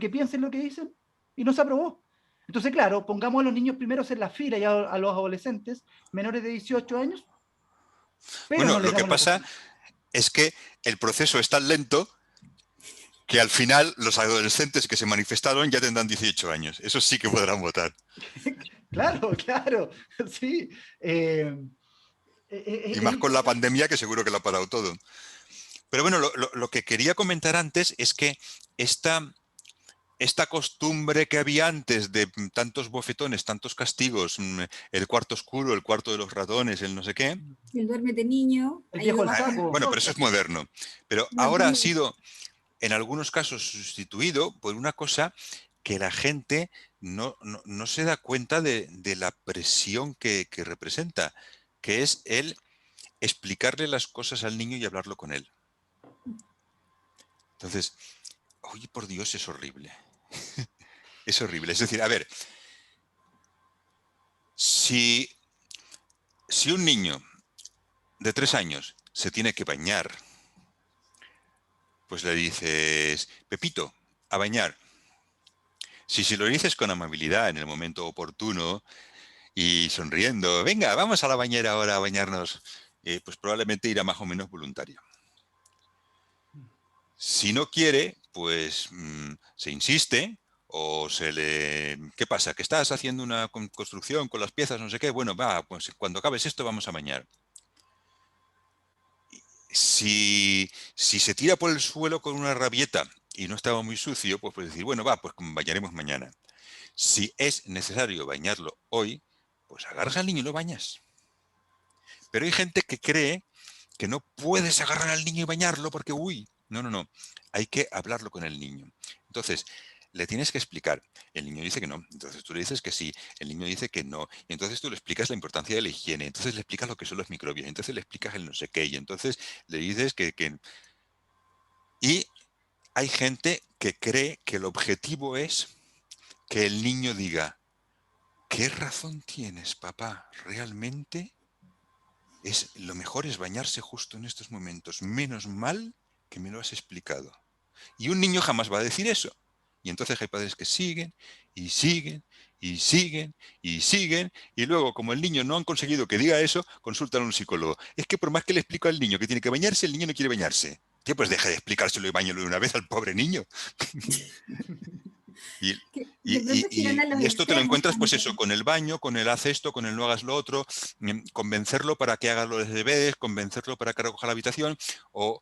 piensen, lo que dicen, y no se aprobó. Entonces, claro, pongamos a los niños primeros en la fila y a los adolescentes menores de 18 años, pero Bueno, no les lo que damos la pasa posibilidad. es que el proceso es tan lento que al final los adolescentes que se manifestaron ya tendrán 18 años. Esos sí que podrán votar. Claro, claro, sí. Y Es más con la importante. pandemia, que seguro que lo ha parado todo. Pero bueno, lo que quería comentar antes es que esta costumbre que había antes de tantos bofetones, tantos castigos, el cuarto oscuro, el cuarto de los ratones, el no sé qué. El duérmete niño El ha viejo ido del bajando. saco. Bueno, pero eso es moderno. Pero ahora ha sido, en algunos casos, sustituido por una cosa que la gente no se da cuenta de la presión que representa, que es el explicarle las cosas al niño y hablarlo con él. Entonces, oye, por Dios, es horrible. Es horrible. Es decir, a ver, si un niño de 3 años se tiene que bañar, pues le dices, Pepito, a bañar. Si lo dices con amabilidad en el momento oportuno y sonriendo, venga, vamos a la bañera ahora a bañarnos, pues probablemente irá más o menos voluntario. Si no quiere, pues se insiste o se le... ¿Qué pasa? ¿Que estás haciendo una construcción con las piezas, no sé qué? Bueno, va, pues cuando acabes esto vamos a bañar. Si se tira por el suelo con una rabieta y no estaba muy sucio, pues puedes decir, bueno, va, pues bañaremos mañana. Si es necesario bañarlo hoy, pues agarras al niño y lo bañas. Pero hay gente que cree que no puedes agarrar al niño y bañarlo porque, uy, no. Hay que hablarlo con el niño. Entonces, le tienes que explicar. El niño dice que no, entonces tú le dices que sí, el niño dice que no, y entonces tú le explicas la importancia de la higiene, entonces le explicas lo que son los microbios, entonces le explicas el no sé qué, y entonces le dices que... Y hay gente que cree que el objetivo es que el niño diga, ¿qué razón tienes, papá? ¿Realmente? Lo mejor es bañarse justo en estos momentos. Menos mal que me lo has explicado. Y un niño jamás va a decir eso. Y entonces hay padres que siguen y siguen y siguen y siguen. Y luego, como el niño no han conseguido que diga eso, consultan a un psicólogo. Es que por más que le explico al niño que tiene que bañarse, el niño no quiere bañarse. Tío, pues deja de explicárselo y bañalo de una vez al pobre niño. Y, De pronto tiran a los esto te lo extremos encuentras, pues eso, también. con el baño, con el haz esto, con el no hagas lo otro, convencerlo para que haga los deberes, convencerlo para que recoja la habitación, o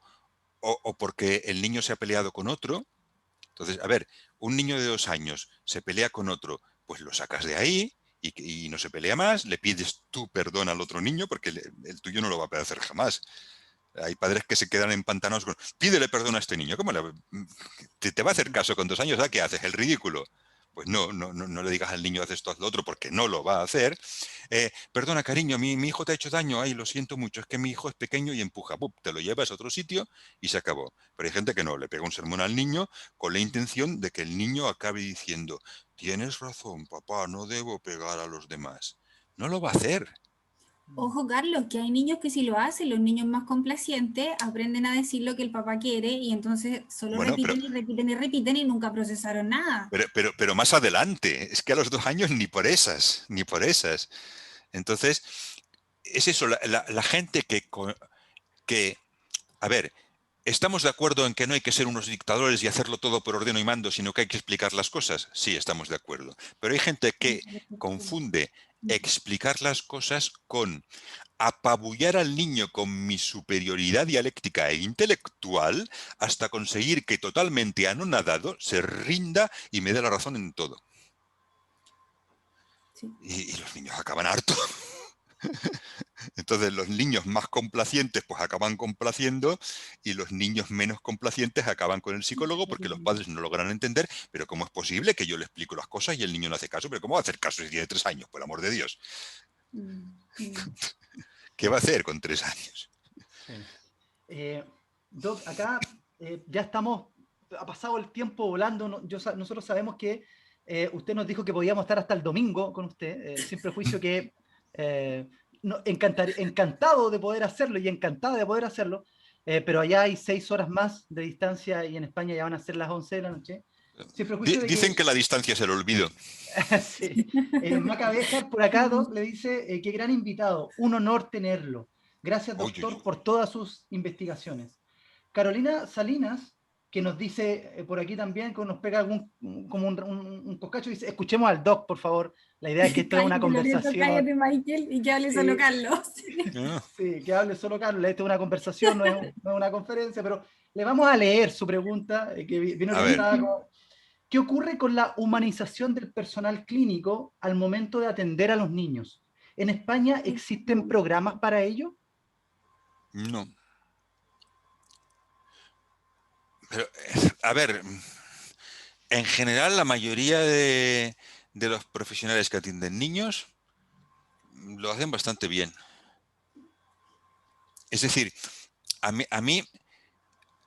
porque el niño se ha peleado con otro. Entonces, a ver, un niño de 2 años se pelea con otro, pues lo sacas de ahí y no se pelea más, le pides tú perdón al otro niño, porque el tuyo no lo va a poder hacer jamás. Hay padres que se quedan empantanados con, pídele perdón a este niño. ¿Cómo te va a hacer caso con 2 años? ¿A qué haces? ¿El ridículo? Pues no le digas al niño, haz esto, haz lo otro, porque no lo va a hacer. Perdona, cariño, mi hijo te ha hecho daño. Ay, lo siento mucho, es que mi hijo es pequeño y empuja. ¡Pup! Te lo llevas a otro sitio y se acabó. Pero hay gente que no, le pega un sermón al niño con la intención de que el niño acabe diciendo, tienes razón, papá, no debo pegar a los demás. No lo va a hacer. Ojo, Carlos, que hay niños que si lo hacen, los niños más complacientes aprenden a decir lo que el papá quiere y entonces solo Bueno, repiten y repiten y repiten y nunca procesaron nada. pero más adelante, es que a los 2 años ni por esas. Entonces, es eso, la gente que, a ver, ¿estamos de acuerdo en que no hay que ser unos dictadores y hacerlo todo por ordeno y mando, sino que hay que explicar las cosas? Sí, estamos de acuerdo. Pero hay gente que confunde explicar las cosas con apabullar al niño con mi superioridad dialéctica e intelectual hasta conseguir que totalmente anonadado se rinda y me dé la razón en todo. Sí. Y los niños acaban hartos. Entonces los niños más complacientes pues acaban complaciendo y los niños menos complacientes acaban con el psicólogo porque los padres no logran entender, pero ¿cómo es posible que yo le explico las cosas y el niño no hace caso? ¿Pero cómo va a hacer caso si tiene 3 años, por el amor de Dios? ¿Qué va a hacer con 3 años? Sí. Doc, acá ya estamos, ha pasado el tiempo volando, nosotros sabemos que usted nos dijo que podíamos estar hasta el domingo con usted, sin prejuicio que encantado de poder hacerlo y encantada de poder hacerlo, pero allá hay 6 horas más de distancia y en España ya van a ser las 11 de la noche. Sin prejuicio de Dicen que la distancia es el olvido. Sí. Maca Béjar por acá, Doc, le dice qué gran invitado, un honor tenerlo. Gracias, doctor, por todas sus investigaciones. Carolina Salinas, que nos dice por aquí también, que nos pega como un coscacho, dice, escuchemos al Doc, por favor. La idea es que esto es una conversación. Cállate, Michael, y que hable solo Carlos. Sí, que hable solo Carlos. Esta es una conversación, no es una conferencia, pero le vamos a leer su pregunta, que vino orientada como... ¿Qué ocurre con la humanización del personal clínico al momento de atender a los niños? ¿En España existen programas para ello? No. Pero, a ver, en general la mayoría de los profesionales que atienden niños lo hacen bastante bien. Es decir, a mí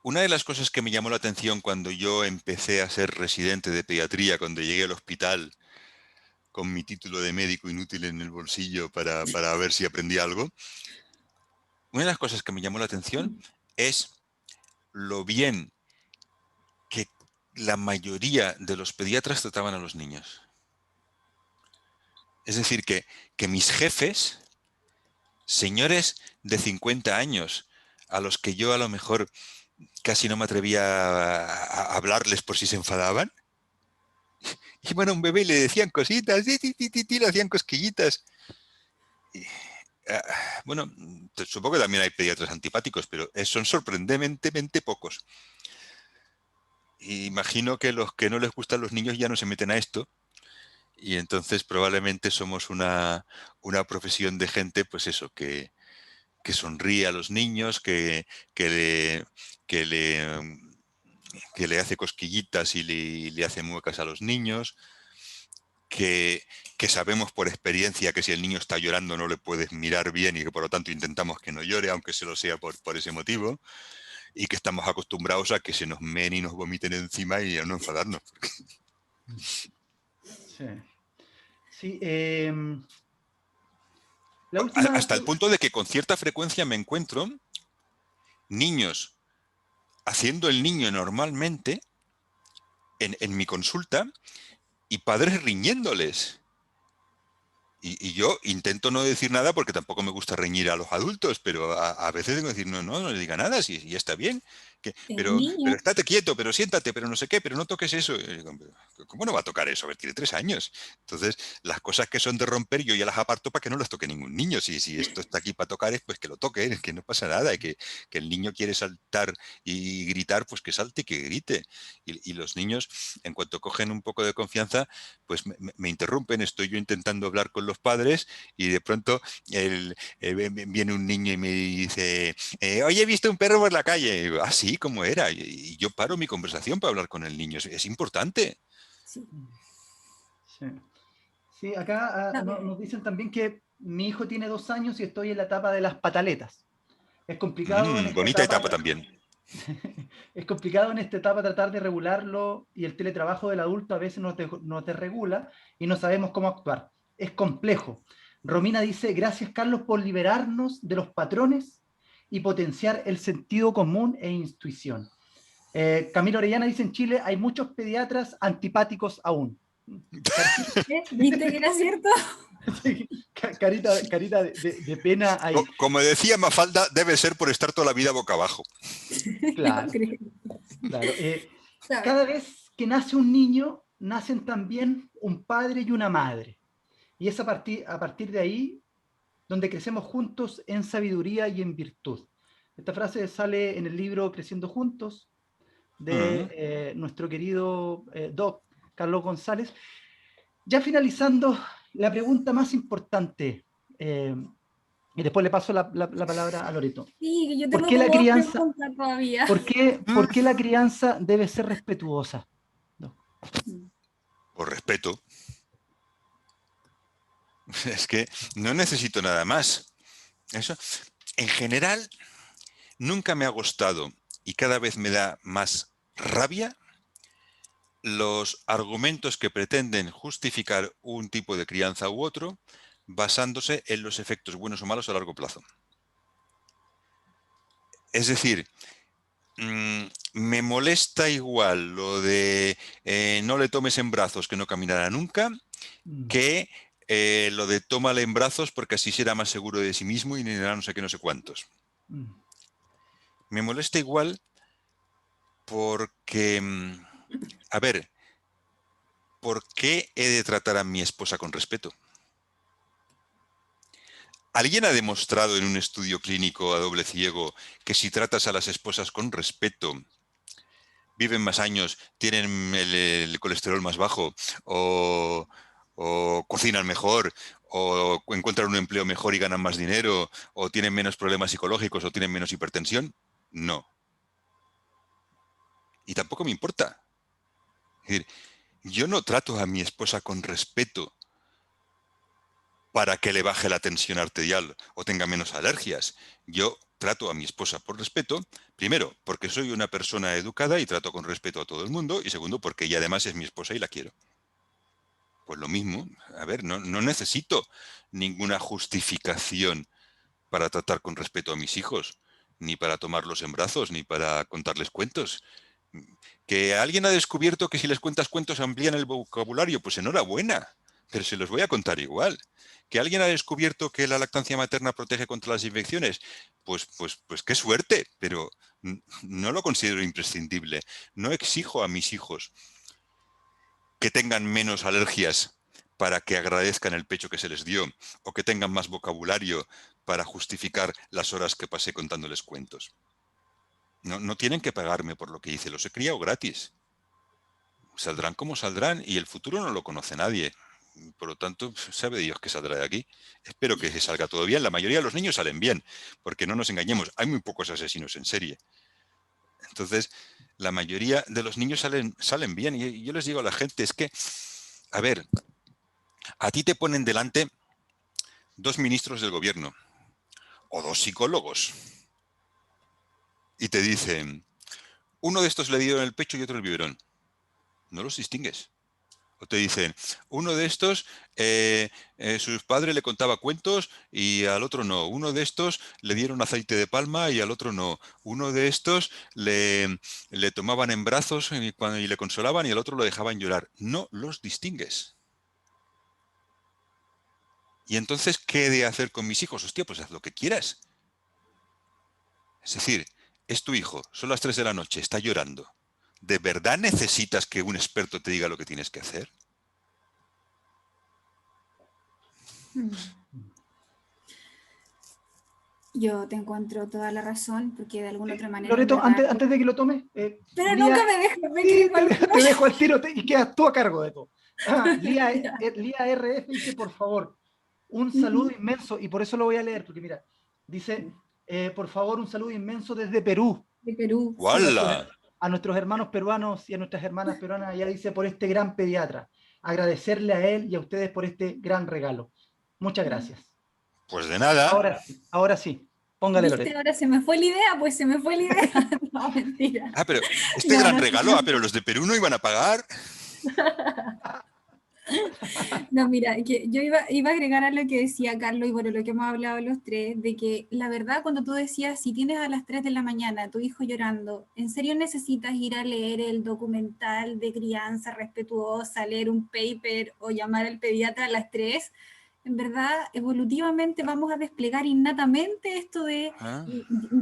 una de las cosas que me llamó la atención cuando yo empecé a ser residente de pediatría, cuando llegué al hospital con mi título de médico inútil en el bolsillo para ver si aprendía algo, una de las cosas que me llamó la atención es lo bien que la mayoría de los pediatras trataban a los niños. Es decir, que mis jefes, señores de 50 años, a los que yo a lo mejor casi no me atrevía a hablarles por si se enfadaban, y bueno, a un bebé le decían cositas, le hacían cosquillitas. Bueno, supongo que también hay pediatras antipáticos, pero son sorprendentemente pocos. Y imagino que los que no les gustan los niños ya no se meten a esto, y entonces probablemente somos una profesión de gente, pues eso, que sonríe a los niños, que le hace cosquillitas y le hace muecas a los niños, que sabemos por experiencia que si el niño está llorando no le puedes mirar bien y que por lo tanto intentamos que no llore, aunque se lo sea por ese motivo, y que estamos acostumbrados a que se nos meen y nos vomiten encima y a no enfadarnos. Sí. Sí, hasta el punto de que con cierta frecuencia me encuentro niños haciendo el niño normalmente en mi consulta y padres riñéndoles. Y yo intento no decir nada porque tampoco me gusta reñir a los adultos, pero a veces tengo que decir, no le diga nada, si ya está bien. Pero estate quieto, pero siéntate, pero no sé qué, pero no toques eso. ¿Cómo no va a tocar eso? A ver, tiene 3 años. Entonces, las cosas que son de romper yo ya las aparto para que no las toque ningún niño. Si esto está aquí para tocar, pues que lo toque, que no pasa nada. Que el niño quiere saltar y gritar, pues que salte y que grite. Y los niños, en cuanto cogen un poco de confianza, pues me interrumpen. Estoy yo intentando hablar con los padres y de pronto viene un niño y me dice, oye, he visto un perro por la calle. Y digo, ah, sí, ¿cómo era? Y yo paro mi conversación para hablar con el niño. Es importante. Sí. Sí, acá nos dicen también que mi hijo tiene 2 años y estoy en la etapa de las pataletas. Es complicado en esta bonita etapa también. Es complicado en esta etapa tratar de regularlo y el teletrabajo del adulto a veces no te regula y no sabemos cómo actuar. Es complejo. Romina dice, gracias Carlos por liberarnos de los patrones y potenciar el sentido común e intuición. Camilo Orellana dice, en Chile hay muchos pediatras antipáticos aún. ¿Viste que era cierto? Sí, carita de pena ahí. Como decía Mafalda, debe ser por estar toda la vida boca abajo. Claro, Yo creo. claro. ¿Sabes? Cada vez que nace un niño, nacen también un padre y una madre. Y es a partir de ahí donde crecemos juntos en sabiduría y en virtud. Esta frase sale en el libro Creciendo Juntos de nuestro querido Doc Carlos González. Ya finalizando, la pregunta más importante, y después le paso la palabra a Loreto. Sí, que yo ¿Por tengo qué la como dos crianza, preguntas todavía. por qué la crianza debe ser respetuosa? No. Por respeto. Es que no necesito nada más. Eso, en general, nunca me ha gustado y cada vez me da más rabia los argumentos que pretenden justificar un tipo de crianza u otro basándose en los efectos buenos o malos a largo plazo. Es decir, me molesta igual lo de no le tomes en brazos que no caminará nunca, que lo de tómale en brazos porque así será más seguro de sí mismo y no sé qué, no sé cuántos. Me molesta igual porque, a ver, ¿por qué he de tratar a mi esposa con respeto? ¿Alguien ha demostrado en un estudio clínico a doble ciego que si tratas a las esposas con respeto, viven más años, tienen el colesterol más bajo o cocinan mejor o encuentran un empleo mejor y ganan más dinero o tienen menos problemas psicológicos o tienen menos hipertensión? No. Y tampoco me importa. Es decir, yo no trato a mi esposa con respeto para que le baje la tensión arterial o tenga menos alergias. Yo trato a mi esposa por respeto, primero, porque soy una persona educada y trato con respeto a todo el mundo, y segundo, porque ella además es mi esposa y la quiero. Pues lo mismo, a ver, no necesito ninguna justificación para tratar con respeto a mis hijos, ni para tomarlos en brazos, ni para contarles cuentos. Que alguien ha descubierto que si les cuentas cuentos amplían el vocabulario, pues enhorabuena, pero se los voy a contar igual. Que alguien ha descubierto que la lactancia materna protege contra las infecciones, pues qué suerte, pero no lo considero imprescindible. No exijo a mis hijos que tengan menos alergias para que agradezcan el pecho que se les dio, o que tengan más vocabulario para justificar las horas que pasé contándoles cuentos. No tienen que pagarme por lo que hice, los he criado gratis. Saldrán como saldrán y el futuro no lo conoce nadie. Por lo tanto, sabe Dios que saldrá de aquí. Espero que salga todo bien. La mayoría de los niños salen bien, porque no nos engañemos, hay muy pocos asesinos en serie. Entonces, la mayoría de los niños salen bien. Y yo les digo a la gente, es que, a ver, a ti te ponen delante 2 ministros del gobierno o 2 psicólogos y te dicen, uno de estos le dieron el pecho y otro el biberón. No los distingues. O te dicen, uno de estos, su padre le contaba cuentos y al otro no. Uno de estos le dieron aceite de palma y al otro no. Uno de estos le tomaban en brazos y le consolaban y al otro lo dejaban llorar. No los distingues. Y entonces, ¿qué he de hacer con mis hijos? Hostia, pues haz lo que quieras. Es decir, es tu hijo, son las 3 de la noche, está llorando. ¿De verdad necesitas que un experto te diga lo que tienes que hacer? Yo te encuentro toda la razón, porque de alguna otra manera, en Loreto, verdad. antes de que lo tomes, Pero Lía, nunca me dejas, me sí, quieres golpear. te dejo al tiro y quedas tú a cargo de todo. Lía RF dice, por favor, un saludo inmenso, y por eso lo voy a leer, porque mira, dice, por favor, un saludo inmenso desde Perú. De Perú, sí. ¡Wala! A nuestros hermanos peruanos y a nuestras hermanas peruanas, ella dice, por este gran pediatra. Agradecerle a él y a ustedes por este gran regalo. Muchas gracias. Pues de nada. Ahora sí. Póngale, ¿Viste? Loreto. Ahora se me fue la idea, pues se me fue la idea. No, mentira. Ah, pero este No, gran no, regalo, pero los de Perú no iban a pagar. no, mira, que yo iba a agregar a lo que decía Carlos y bueno, lo que hemos hablado los tres, de que la verdad cuando tú decías, si tienes a las 3 de la mañana a tu hijo llorando, ¿en serio necesitas ir a leer el documental de crianza respetuosa, leer un paper o llamar al pediatra a las 3? en verdad, evolutivamente vamos a desplegar innatamente esto de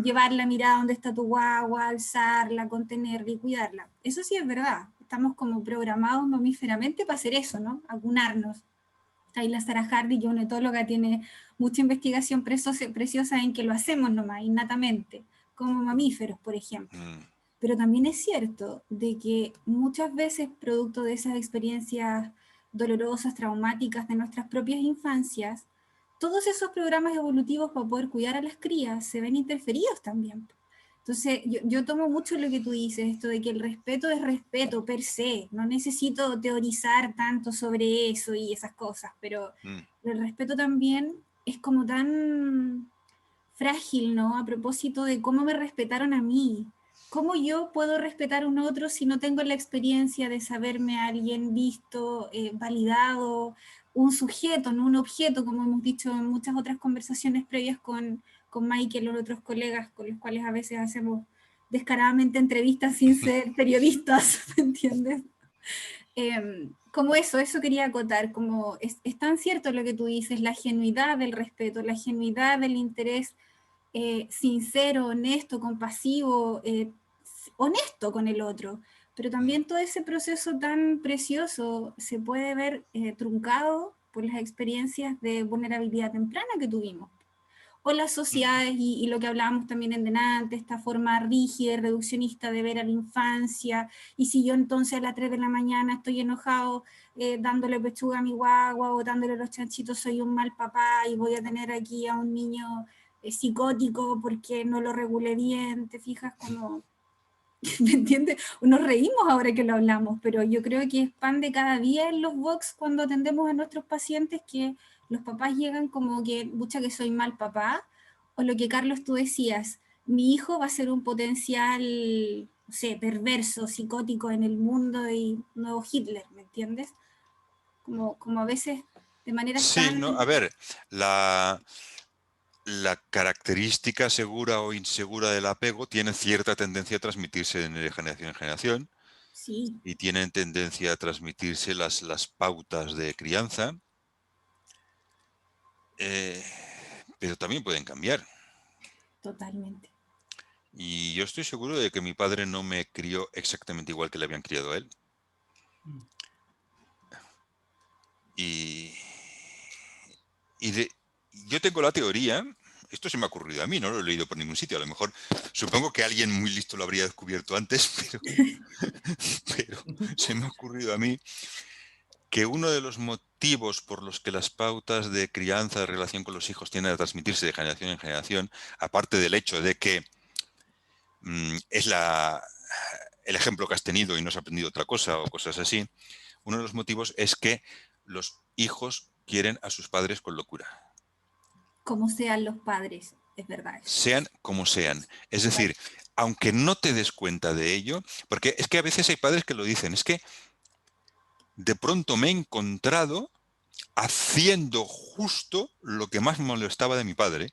llevar la mirada donde está tu guagua, alzarla, contenerla y cuidarla. Eso sí es verdad. Estamos como programados mamíferamente para hacer eso, ¿no? Acunarnos. Ahí la Sarah Hardy, que es una etóloga, tiene mucha investigación preciosa en que lo hacemos nomás, innatamente, como mamíferos, por ejemplo. Pero también es cierto de que muchas veces, producto de esas experiencias dolorosas, traumáticas de nuestras propias infancias, todos esos programas evolutivos para poder cuidar a las crías se ven interferidos también. Entonces, yo tomo mucho lo que tú dices, esto de que el respeto es respeto per se, no necesito teorizar tanto sobre eso y esas cosas, pero el respeto también es como tan frágil, ¿no? A propósito de cómo me respetaron a mí. ¿Cómo yo puedo respetar a un otro si no tengo la experiencia de saberme a alguien visto, validado, un sujeto, no un objeto, como hemos dicho en muchas otras conversaciones previas con Michael o otros colegas con los cuales a veces hacemos descaradamente entrevistas sin ser periodistas, ¿me entiendes? Como eso quería acotar, como es tan cierto lo que tú dices, la genuidad del respeto, la genuidad del interés sincero, honesto, compasivo, honesto con el otro. Pero también todo ese proceso tan precioso se puede ver truncado por las experiencias de vulnerabilidad temprana que tuvimos. O las sociedades, y lo que hablábamos también en delante, esta forma rígida y reduccionista de ver a la infancia, y si yo entonces a las 3 de la mañana estoy enojado dándole pechuga a mi guagua o dándole los chanchitos, soy un mal papá y voy a tener aquí a un niño psicótico porque no lo regulé bien, ¿te fijas? Como, ¿me entiendes? Nos reímos ahora que lo hablamos, pero yo creo que es pan de cada día en los box cuando atendemos a nuestros pacientes que los papás llegan como que, mucha que soy mal papá, o lo que Carlos tú decías, mi hijo va a ser un potencial, no sé, perverso, psicótico en el mundo y nuevo Hitler, ¿me entiendes? Como a veces de maneras Sí, no, a tan... ver, la característica segura o insegura del apego tiene cierta tendencia a transmitirse de generación en generación Sí, y tienen tendencia a transmitirse las pautas de crianza, pero también pueden cambiar. totalmente. Y yo estoy seguro de que mi padre no me crió exactamente igual que le habían criado a él. Y, yo tengo la teoría, esto se me ha ocurrido a mí, no lo he leído por ningún sitio, a lo mejor supongo que alguien muy listo lo habría descubierto antes, pero se me ha ocurrido a mí que uno de los motivos por los que las pautas de crianza, de relación con los hijos tienden a transmitirse de generación en generación, aparte del hecho de que es el ejemplo que has tenido y no has aprendido otra cosa o cosas así, uno de los motivos es que los hijos quieren a sus padres con locura. Como sean los padres, es verdad eso. Sean como sean. Es decir, aunque no te des cuenta de ello, porque es que a veces hay padres que lo dicen, es que de pronto me he encontrado haciendo justo lo que más me molestaba de mi padre.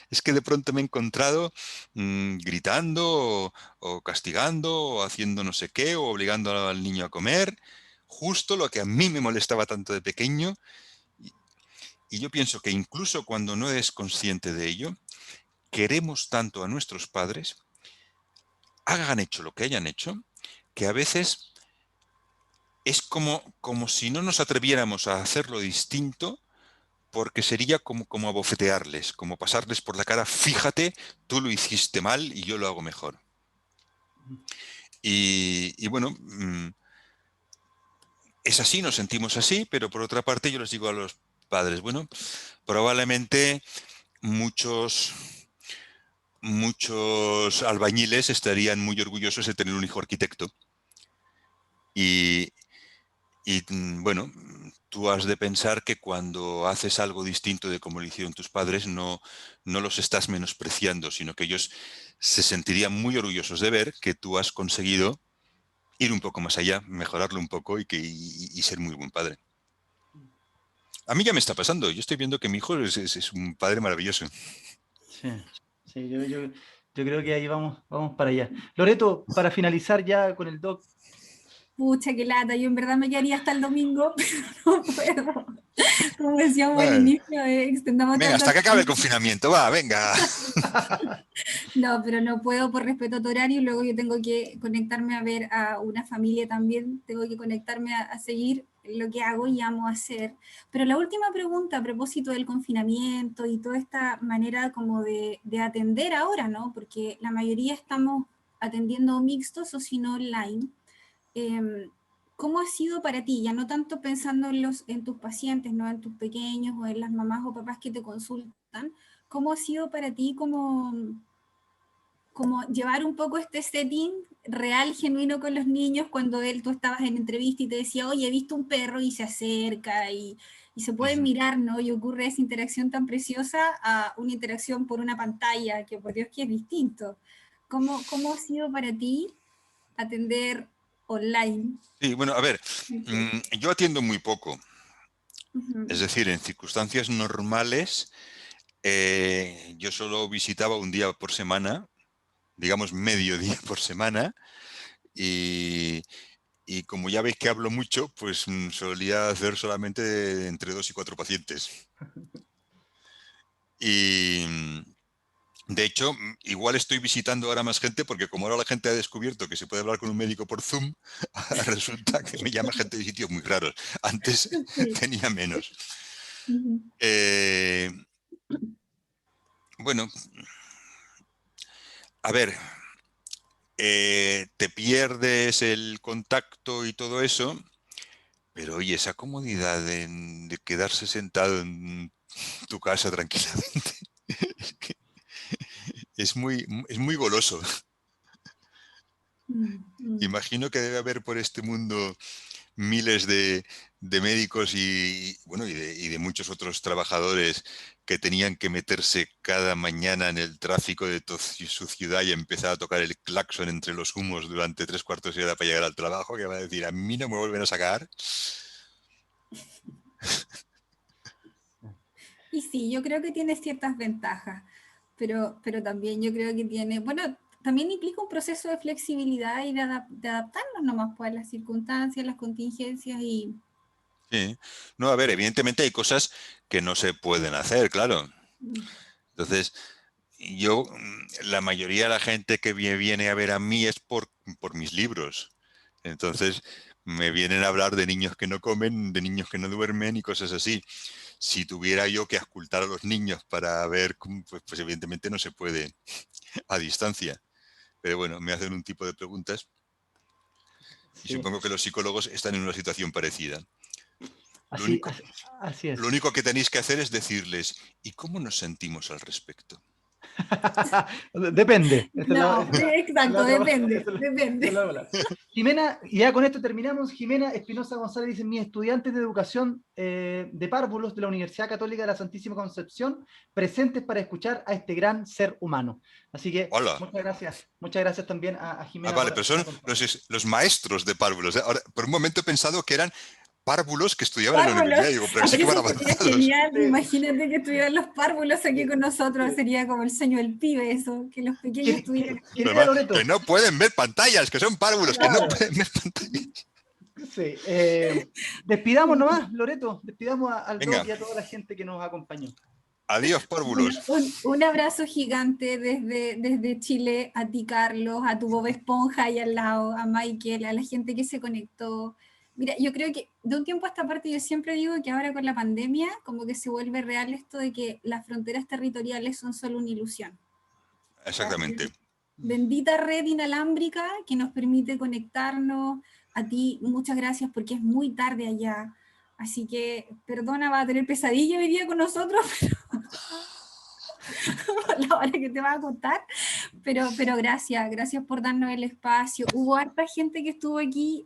Es que de pronto me he encontrado gritando o castigando o haciendo no sé qué o obligando al niño a comer, justo lo que a mí me molestaba tanto de pequeño. Y yo pienso que incluso cuando no eres consciente de ello, queremos tanto a nuestros padres, hagan hecho lo que hayan hecho, que a veces es como si no nos atreviéramos a hacerlo distinto, porque sería como abofetearles, como pasarles por la cara, fíjate, tú lo hiciste mal y yo lo hago mejor. Y bueno, es así, nos sentimos así, pero por otra parte yo les digo a los padres, bueno, probablemente muchos albañiles estarían muy orgullosos de tener un hijo arquitecto. Y bueno, tú has de pensar que cuando haces algo distinto de como lo hicieron tus padres, no los estás menospreciando, sino que ellos se sentirían muy orgullosos de ver que tú has conseguido ir un poco más allá, mejorarlo un poco y ser muy buen padre. A mí ya me está pasando. Yo estoy viendo que mi hijo es un padre maravilloso. Sí, yo creo que ahí vamos para allá. Loreto, para finalizar ya con el doc, pucha, qué lata, yo en verdad me quedaría hasta el domingo, pero no puedo. Como decíamos al Bueno, inicio, extendamos venga, tanto hasta que acabe el tiempo. confinamiento, va, venga. No, pero no puedo por respeto a tu horario y luego yo tengo que conectarme a ver a una familia también, tengo que conectarme a seguir lo que hago y amo hacer. Pero la última pregunta a propósito del confinamiento y toda esta manera como de atender ahora, ¿no? Porque la mayoría estamos atendiendo mixtos o si no online. em, ¿Cómo ha sido para ti? Ya no tanto pensando en tus pacientes, ¿no? En tus pequeños o en las mamás o papás que te consultan. ¿Cómo ha sido para ti como llevar un poco este setting real, genuino con los niños cuando tú estabas en entrevista y te decía, oye, he visto un perro y se acerca y se pueden Ujú. mirar, ¿no? Y ocurre esa interacción tan preciosa a una interacción por una pantalla, que por Dios que es distinto. ¿Cómo ha sido para ti atender online? Sí, bueno, a ver, yo atiendo muy poco. Es Ujú. decir, en circunstancias normales, yo solo visitaba un día por semana, digamos medio día por semana, y, y como ya veis que hablo mucho, pues solía hacer solamente entre 2 y 4 pacientes. Y de hecho, igual estoy visitando ahora más gente porque como ahora la gente ha descubierto que se puede hablar con un médico por Zoom, resulta que me llama gente de sitios muy raros. Antes Sí. tenía menos. Ujú. Eh, bueno, a ver, te pierdes el contacto y todo eso, pero oye, esa comodidad de quedarse sentado en tu casa tranquilamente es que es muy goloso. Mm, mm. Imagino que debe haber por este mundo miles de médicos bueno, y de muchos otros trabajadores que tenían que meterse cada mañana en el tráfico de su ciudad y empezar a tocar el claxon entre los humos durante 3 cuartos de hora para llegar al trabajo, que va a decir, a mí no me vuelven a sacar. Y sí, yo creo que tiene ciertas ventajas, pero también yo creo que tiene, bueno, también implica un proceso de flexibilidad y de adaptarnos nomás pues, a las circunstancias, las contingencias y... Sí. No, a ver, evidentemente hay cosas que no se pueden hacer, claro. Entonces, la mayoría de la gente que viene a ver a mí es por mis libros. Entonces, me vienen a hablar de niños que no comen, de niños que no duermen y cosas así. Si tuviera yo que auscultar a los niños para ver, pues evidentemente no se puede a distancia. Pero bueno, me hacen un tipo de preguntas y Sí, supongo que los psicólogos están en una situación parecida. Lo así, único, así, así lo es. único que tenéis que hacer es decirles, ¿y cómo nos sentimos al respecto? Depende. No, exacto, depende, Esa es la depende. palabra. Jimena, y ya con esto terminamos. Jimena Espinosa González dice: mis estudiantes de educación de párvulos de la Universidad Católica de la Santísima Concepción, presentes para escuchar a este gran ser humano. Así que Hola. muchas gracias también a Ah, Jimena vale, pero por son acompañarnos. los maestros de párvulos. ¿Eh? Ahora, por un momento he pensado que eran párvulos que estudiaban en la Párvulos, universidad. Y digo, pero sí que van eso sería avanzados. genial. Sí, Imagínate que estuvieran los párvulos aquí sí, con nosotros, sí. sería como el sueño del pibe, eso, que los pequeños tuvieran. Querida Además, que Loreto, no pueden ver pantallas, que son párvulos, que no claro, pueden ver pantallas. sí. Despidamos Sí. nomás, Loreto, despidamos al Doc Venga, y a toda la gente que nos acompañó. adiós, Bueno, párvulos. un abrazo gigante desde Chile a ti, Carlos, a tu Bob Esponja ahí al lado, a Michael, a la gente que se conectó. Mira, yo creo que de un tiempo a esta parte yo siempre digo que ahora con la pandemia como que se vuelve real esto de que las fronteras territoriales son solo una ilusión. Esta Exactamente. bendita red inalámbrica que nos permite conectarnos. A ti, muchas gracias porque es muy tarde allá. Así que, perdona, va a tener pesadilla hoy día con nosotros, a la hora que te va a contar, pero gracias por darnos el espacio. Hubo harta gente que estuvo aquí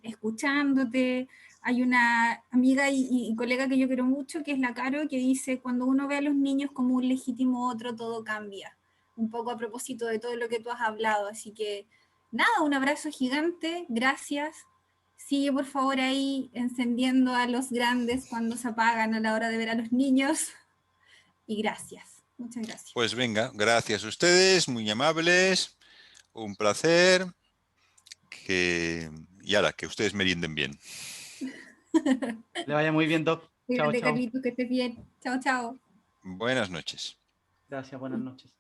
escuchándote. Hay una amiga y colega que yo quiero mucho, que es la Caro, que dice, cuando uno ve a los niños como un legítimo otro, todo cambia. Un poco a propósito de todo lo que tú has hablado. Así que, nada, un abrazo gigante, gracias. Sigue por favor ahí encendiendo a los grandes cuando se apagan a la hora de ver a los niños. Y gracias, muchas gracias. Pues venga, gracias a ustedes, muy amables, un placer. Que y ala, que ustedes merienden bien. Le vaya muy bien, Doc. Chao, Cuídate, chao. Carlitos, que estés bien. Chao, chao. Buenas noches. Gracias, buenas noches.